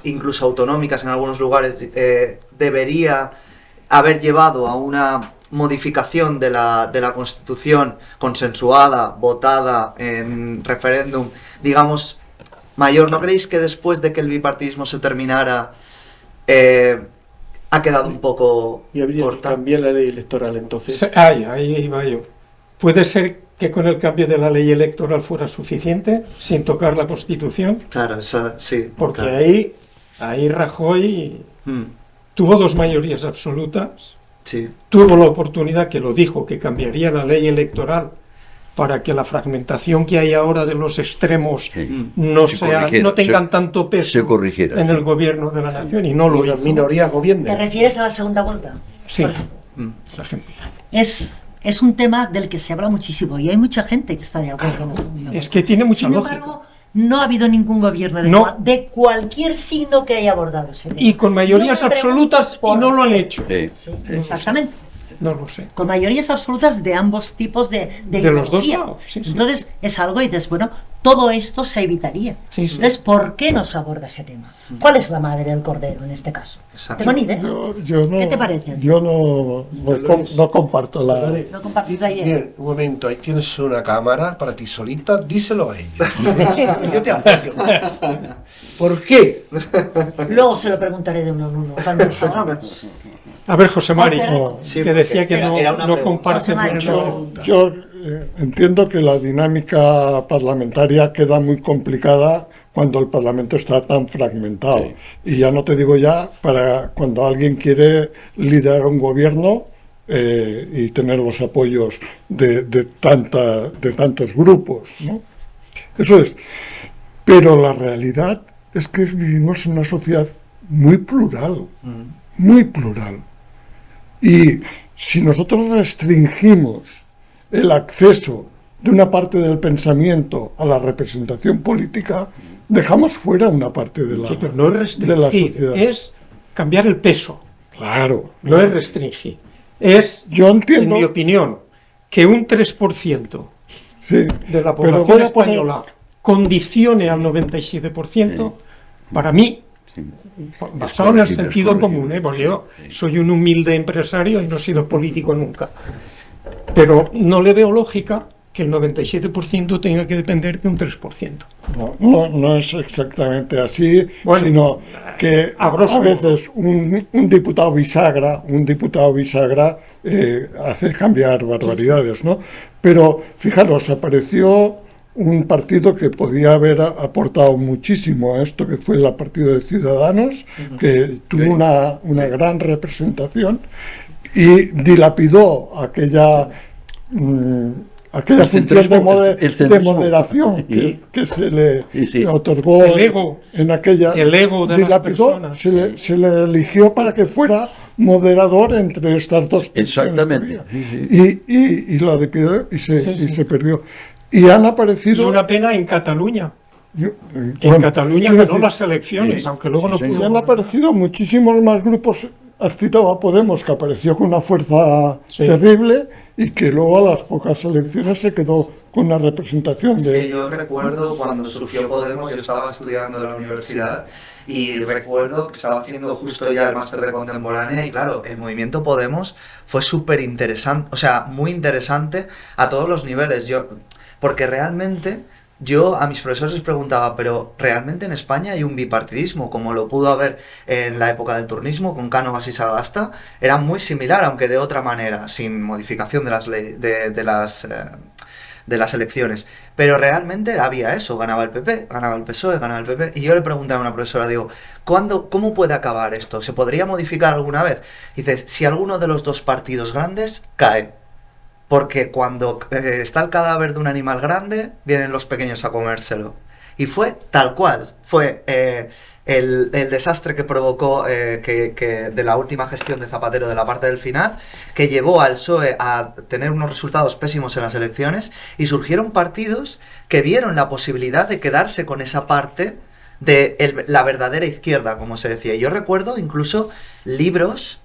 incluso autonómicas en algunos lugares, debería haber llevado a una modificación de la Constitución consensuada, votada en referéndum, digamos, mayor? ¿No creéis que después de que el bipartidismo se terminara, ha quedado un poco Y habría que corta? cambiar la ley electoral entonces. Ahí iba yo. Puede ser que con el cambio de la ley electoral fuera suficiente, sin tocar la Constitución, Claro, sí. porque claro. ahí Rajoy Mm, tuvo 2 mayorías absolutas, sí. tuvo la oportunidad, que lo dijo, que cambiaría la ley electoral para que la fragmentación que hay ahora de los extremos Sí. no, Se corrigiera, no tengan se- tanto peso se corrigiera, en sí. el gobierno de la nación, y no lo Y las hizo. minorías ¿Te gobiernen. refieres a la segunda vuelta? Sí, Por ejemplo. Mm. por ejemplo. Es un tema del que se habla muchísimo y hay mucha gente que está de acuerdo con eso. Es que tiene mucha Sin lógica. embargo, no ha habido ningún gobierno No. de cualquier signo que haya abordado ese tema. Y con mayorías Yo me pregunto absolutas, y por no lo han qué. hecho. Sí. Sí, exactamente. No lo sé. Con mayorías absolutas de ambos tipos de De los dos ideología. lados, sí, sí. Entonces es algo y dices, bueno, todo esto se evitaría. Sí, sí. Entonces, ¿por qué no se aborda ese tema? ¿Cuál es la madre del cordero en este caso? Exacto. Tengo ni idea. Yo no, ¿Qué te parece? Yo no comparto la... No compartís la idea. Bien, un momento, ahí tienes una cámara para ti solita, díselo a ellos. Yo te aprecio. ¿Por qué? Luego se lo preguntaré de uno en uno. Cuando salgamos. A ver, José Mari, Sí, que decía que era no, una no pregunta. comparte José Mari, mucho. Yo entiendo que la dinámica parlamentaria queda muy complicada cuando el Parlamento está tan fragmentado. Sí. Y ya no te digo ya para cuando alguien quiere liderar un gobierno y tener los apoyos de tantos grupos, ¿no? Eso es. Pero la realidad es que vivimos en una sociedad muy plural, muy plural. Y si nosotros restringimos el acceso de una parte del pensamiento a la representación política, dejamos fuera una parte de la, Sí, pero no es de la restringir, sociedad. es cambiar el peso. Claro. No es restringir. Es, Yo en entiendo. mi opinión, que un 3% Sí, de la pero población voy a poner- española condicione al 97%, para mí, basado en el corregir, es sentido corregir. común, pues yo soy un humilde empresario y no he sido político nunca. Pero no le veo lógica que el 97% tenga que depender de un 3%. No es exactamente así, Bueno, sino que a grosso a veces un diputado bisagra hace cambiar barbaridades, ¿no? Pero fijaros, apareció un partido que podía haber aportado muchísimo a esto, que fue el Partido de Ciudadanos, que tuvo una gran representación y dilapidó aquella El función centrismo, de el centrismo. moderación Sí. que se le Sí, sí. otorgó El ego. en aquella El ego de las dilapidó, personas. se le eligió para que fuera moderador entre estas dos tensiones Exactamente, que había. sí, Y lo dilapidó y Sí, sí. se perdió. Y han Y aparecido... una pena en Cataluña, que en bueno, Cataluña quiero ganó decir, las elecciones, sí, aunque luego sí, no señor. y pudo. han aparecido muchísimos más grupos. Has citado a Podemos, que apareció con una fuerza Sí. terrible y que luego a las pocas elecciones se quedó con una representación de... Sí, yo recuerdo cuando surgió Podemos, yo estaba estudiando en la universidad y recuerdo que estaba haciendo justo ya el máster de contemporánea y claro, el movimiento Podemos fue súper interesante, o sea, muy interesante a todos los niveles, porque realmente yo a mis profesores les preguntaba, pero ¿realmente en España hay un bipartidismo como lo pudo haber en la época del turnismo con Cánovas y Sagasta? Era muy similar, aunque de otra manera, sin modificación de las leyes, de las elecciones. Pero realmente había eso, ganaba el PP, ganaba el PSOE, ganaba el PP. Y yo le pregunté a una profesora, digo, ¿cómo puede acabar esto? ¿Se podría modificar alguna vez? Y dice, si alguno de los dos partidos grandes cae. Porque cuando está el cadáver de un animal grande, vienen los pequeños a comérselo. Y fue tal cual. Fue el desastre que provocó que de la última gestión de Zapatero de la parte del final, que llevó al PSOE a tener unos resultados pésimos en las elecciones, y surgieron partidos que vieron la posibilidad de quedarse con esa parte de la verdadera izquierda, como se decía. Y yo recuerdo incluso libros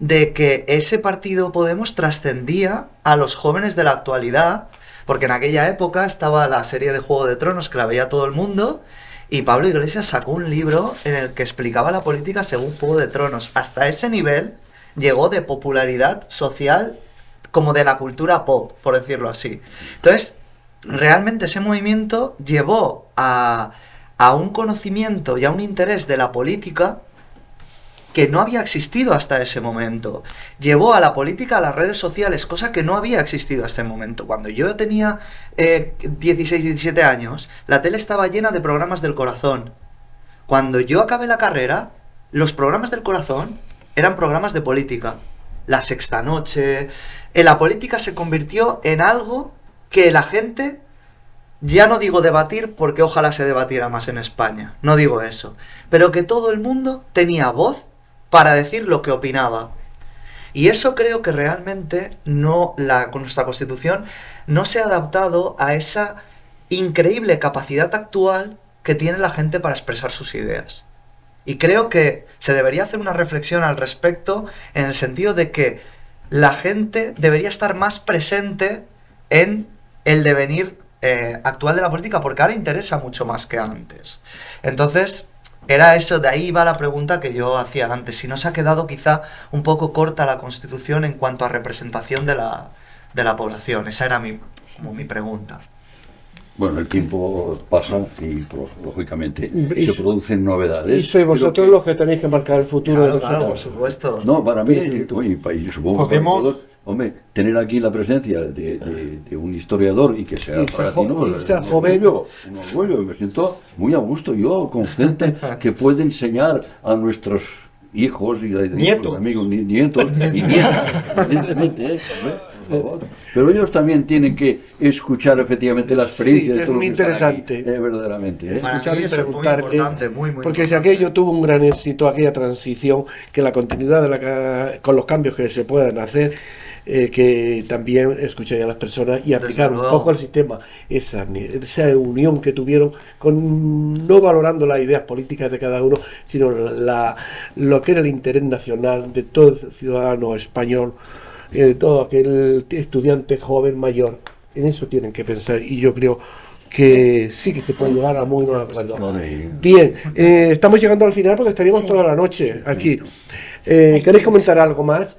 de que ese partido Podemos trascendía a los jóvenes de la actualidad, porque en aquella época estaba la serie de Juego de Tronos que la veía todo el mundo, y Pablo Iglesias sacó un libro en el que explicaba la política según Juego de Tronos. Hasta ese nivel llegó de popularidad social como de la cultura pop, por decirlo así. Entonces, realmente ese movimiento llevó a un conocimiento y a un interés de la política que no había existido hasta ese momento. Llevó a la política a las redes sociales, cosa que no había existido hasta ese momento. Cuando yo tenía 16, 17 años, la tele estaba llena de programas del corazón. Cuando yo acabé la carrera, los programas del corazón eran programas de política. La Sexta Noche. La política se convirtió en algo que la gente, ya no digo debatir, porque ojalá se debatiera más en España, no digo eso, pero que todo el mundo tenía voz para decir lo que opinaba. Y eso creo que realmente con nuestra Constitución no se ha adaptado a esa increíble capacidad actual que tiene la gente para expresar sus ideas. Y creo que se debería hacer una reflexión al respecto, en el sentido de que la gente debería estar más presente en el devenir actual de la política, porque ahora interesa mucho más que antes. Entonces, era eso, de ahí va la pregunta que yo hacía antes, si no se ha quedado quizá un poco corta la Constitución en cuanto a representación de la población. Esa era como mi pregunta. Bueno, el tiempo pasa y pues, lógicamente Y- se producen novedades. Y sois vosotros pero los que tenéis que marcar el futuro de Claro, claro, por nosotros. supuesto. no, para mí, oye, y supongo que para Podemos- todos, hombre, tener aquí la presencia de un historiador y que sea Y sea para ti, ¿no? jo- sea Un joven. un orgullo, me siento muy a gusto yo con gente que puede enseñar a nuestros hijos y Nietos. amigos, nietos y nietas, evidentemente, hombre, por favor. Pero ellos también tienen que escuchar efectivamente la experiencia Sí, de es todos muy los que están aquí, interesante. verdaderamente. Para Escuchar mí y eso es muy preguntarte, importante, muy porque si importante. aquello tuvo un gran éxito, aquella transición, que la continuidad con los cambios que se puedan hacer, que también escuchar a las personas y aplicar un luego. poco al sistema esa unión que tuvieron, no valorando las ideas políticas de cada uno, sino lo que era el interés nacional de todo el ciudadano español, de todo aquel estudiante joven, mayor. En eso tienen que pensar, y yo creo que sí que se puede llegar a muy buen acuerdo. Bien, estamos llegando al final porque estaríamos toda la noche aquí. ¿Queréis comentar algo más?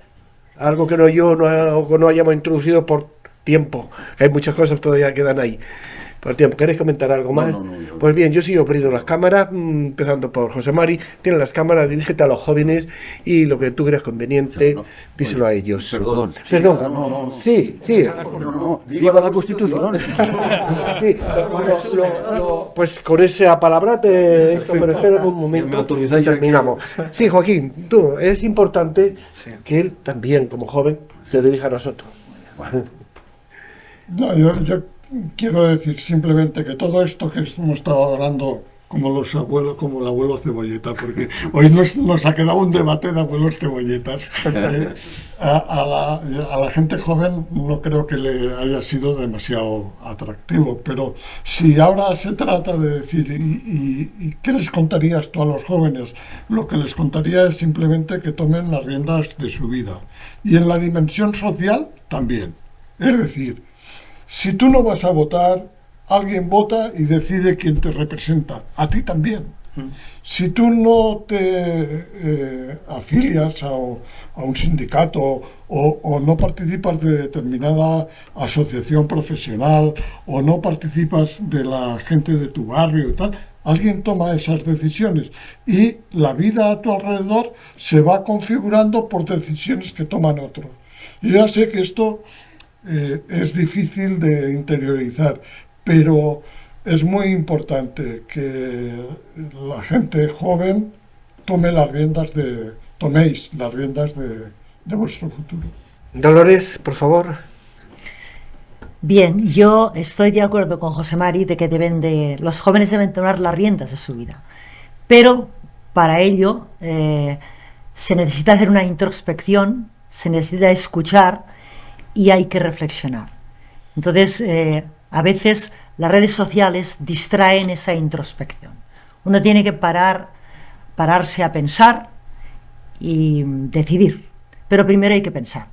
Algo que no hayamos introducido por tiempo. Hay muchas cosas todavía que quedan ahí. Por tiempo. ¿Queréis comentar algo más? No. Pues bien, yo sigo abriendo las cámaras, empezando por José Mari. Tiene las cámaras, dirígete a los jóvenes y lo que tú creas conveniente, No, díselo a ellos. Perdón. Perdón. No. Sí. No, viva la Constitución. Sí, pues con esa palabra te pero espera un ¿Me momento autorizáis y terminamos. Sí, Joaquín, tú, es importante Sí. que él también, como joven, se dirija a nosotros. No, yo quiero decir simplemente que todo esto que hemos estado hablando como los abuelos, como el abuelo Cebolleta, porque hoy nos ha quedado un debate de abuelos cebolletas. A la gente joven no creo que le haya sido demasiado atractivo, pero si ahora se trata de decir, ¿y qué les contarías tú a los jóvenes? Lo que les contaría es simplemente que tomen las riendas de su vida. Y en la dimensión social también. Es decir, si tú no vas a votar, alguien vota y decide quién te representa. A ti también. Si tú no te afilias a un sindicato o no participas de determinada asociación profesional o no participas de la gente de tu barrio y tal, alguien toma esas decisiones y la vida a tu alrededor se va configurando por decisiones que toman otros. Yo ya sé que esto es difícil de interiorizar, pero es muy importante que la gente joven toméis las riendas de vuestro futuro. Dolores, por favor. Bien, yo estoy de acuerdo con José Mari de que los jóvenes deben tomar las riendas de su vida, pero para ello se necesita hacer una introspección, se necesita escuchar y hay que reflexionar. Entonces, a veces las redes sociales distraen esa introspección. Uno tiene que pararse a pensar y decidir, pero primero hay que pensar,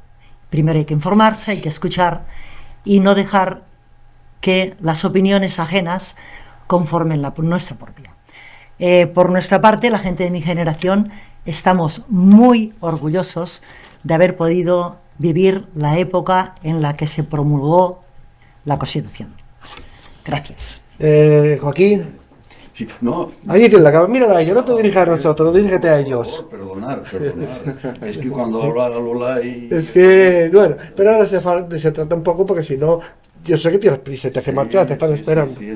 primero hay que informarse, hay que escuchar y no dejar que las opiniones ajenas conformen nuestra propia. Por nuestra parte, la gente de mi generación estamos muy orgullosos de haber podido vivir la época en la que se promulgó la Constitución. Gracias. Joaquín, Sí, no, ahí tienes la cámara, mírala a ellos, no te dirijas a nosotros, dirígete a ellos. Perdonar. Es que cuando habla Lola y... Es que, bueno, pero ahora se trata un poco porque si no, yo sé que tienes prisa, te hace marchar, te están esperando. Sí,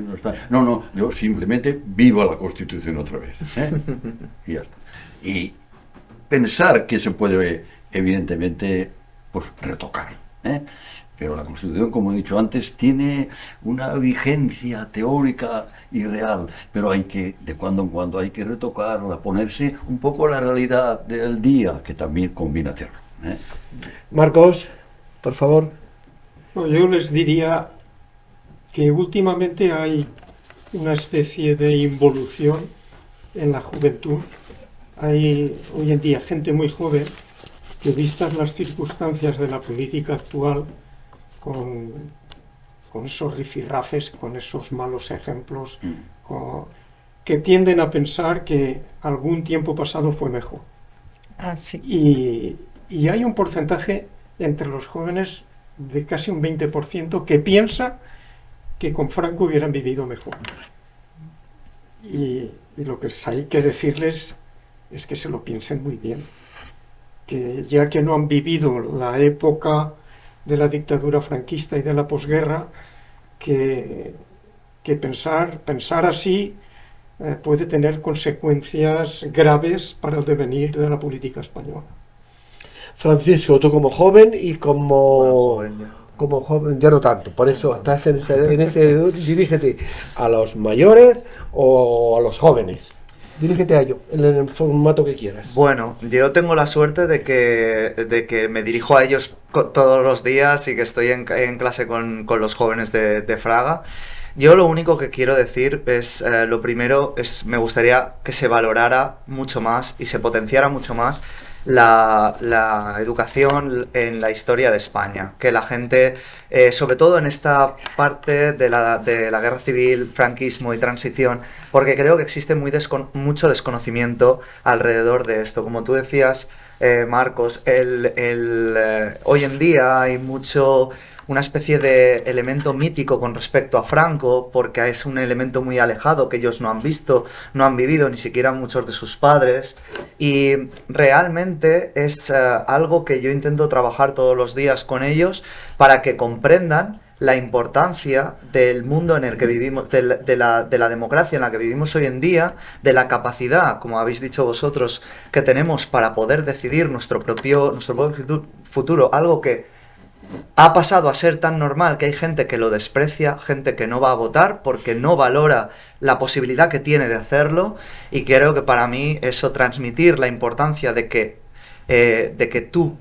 no, yo simplemente viva la Constitución otra vez. Y ya está. Y pensar que se puede, evidentemente, pues retocar. Pero la Constitución, como he dicho antes, tiene una vigencia teórica y real, pero hay que, de cuando en cuando, hay que retocarla, ponerse un poco la realidad del día, que también conviene hacerlo. Marcos, por favor. No, yo les diría que últimamente hay una especie de involución en la juventud. Hay hoy en día gente muy joven que, vistas las circunstancias de la política actual, con con esos rifirrafes, con esos malos ejemplos, que tienden a pensar que algún tiempo pasado fue mejor. Ah, sí. Y hay un porcentaje entre los jóvenes de casi un 20% que piensa que con Franco hubieran vivido mejor. Y lo que hay que decirles es que se lo piensen muy bien, que ya que no han vivido la época de la dictadura franquista y de la posguerra, que pensar así puede tener consecuencias graves para el devenir de la política española. Francisco, tú como joven y como... Bueno, joven ya. Como joven, ya no tanto, por eso estás en ese dirígete a los mayores o a los jóvenes. Dirígete a ellos, en el formato que quieras. Bueno, yo tengo la suerte de que me dirijo a ellos todos los días y que estoy en clase con los jóvenes de Fraga. Yo lo único que quiero decir es, lo primero es, me gustaría que se valorara mucho más y se potenciara mucho más la educación en la historia de España, que la gente, sobre todo en esta parte de la guerra civil, franquismo y transición, porque creo que existe mucho desconocimiento alrededor de esto. Como tú decías, Marcos, hoy en día hay una especie de elemento mítico con respecto a Franco, porque es un elemento muy alejado que ellos no han visto, no han vivido, ni siquiera muchos de sus padres, y realmente es algo que yo intento trabajar todos los días con ellos para que comprendan la importancia del mundo en el que vivimos, de la democracia en la que vivimos hoy en día, de la capacidad, como habéis dicho vosotros, que tenemos para poder decidir nuestro propio futuro, algo que ha pasado a ser tan normal que hay gente que lo desprecia, gente que no va a votar porque no valora la posibilidad que tiene de hacerlo, y creo que para mí eso, transmitir la importancia de que tú,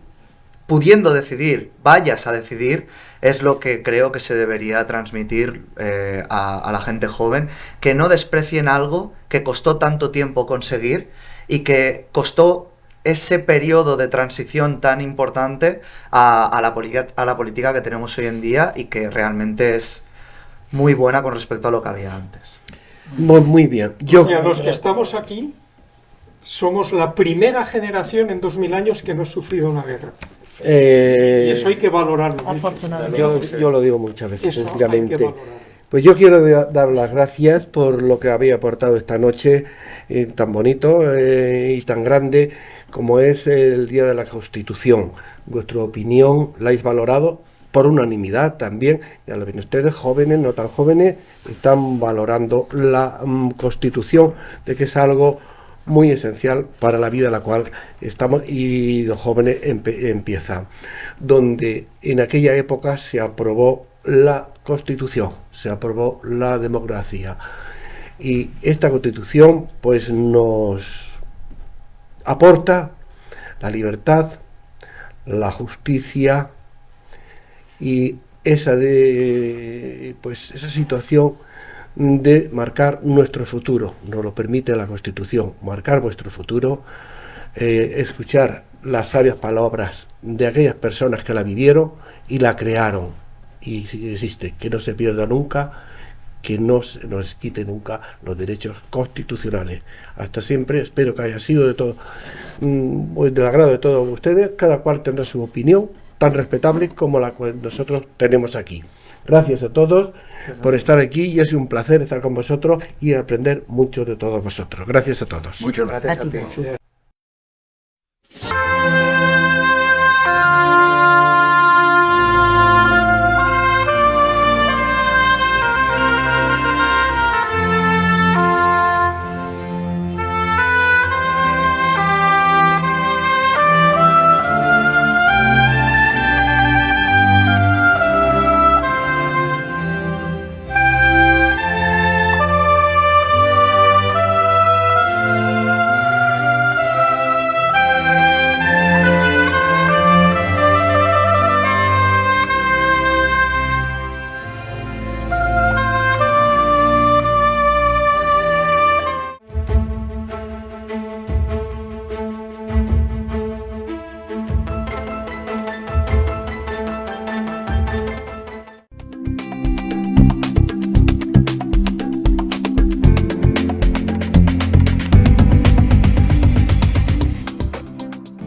pudiendo decidir, vayas a decidir, es lo que creo que se debería transmitir a la gente joven, que no desprecien algo que costó tanto tiempo conseguir y que costó ese periodo de transición tan importante a la política que tenemos hoy en día, y que realmente es muy buena con respecto a lo que había antes. Muy bien. Y a los que estamos aquí, somos la primera generación en 2000 años que no ha sufrido una guerra. Y eso hay que valorarlo mucho. Afortunadamente. Yo lo digo muchas veces, Eso hay que sencillamente. valorarlo. Pues yo quiero dar las gracias por lo que había aportado esta noche, tan bonito y tan grande como es el Día de la Constitución. Vuestra opinión la habéis valorado por unanimidad también. Ya lo ven ustedes, jóvenes, no tan jóvenes, están valorando la Constitución, de que es algo muy esencial para la vida en la cual estamos, y los jóvenes empiezan. Donde en aquella época se aprobó la Constitución, se aprobó la democracia, y esta Constitución pues nos aporta la libertad, la justicia y esa situación de marcar nuestro futuro. Nos lo permite la Constitución, marcar vuestro futuro, escuchar las sabias palabras de aquellas personas que la vivieron y la crearon, y existe, que no se pierda nunca, que no se nos quite nunca los derechos constitucionales. Hasta siempre. Espero que haya sido del agrado de todos ustedes. Cada cual tendrá su opinión, tan respetable como la que nosotros tenemos aquí. Gracias a todos por estar aquí, y ha sido un placer estar con vosotros y aprender mucho de todos vosotros. Gracias a todos. Muchas gracias. Gracias a ti.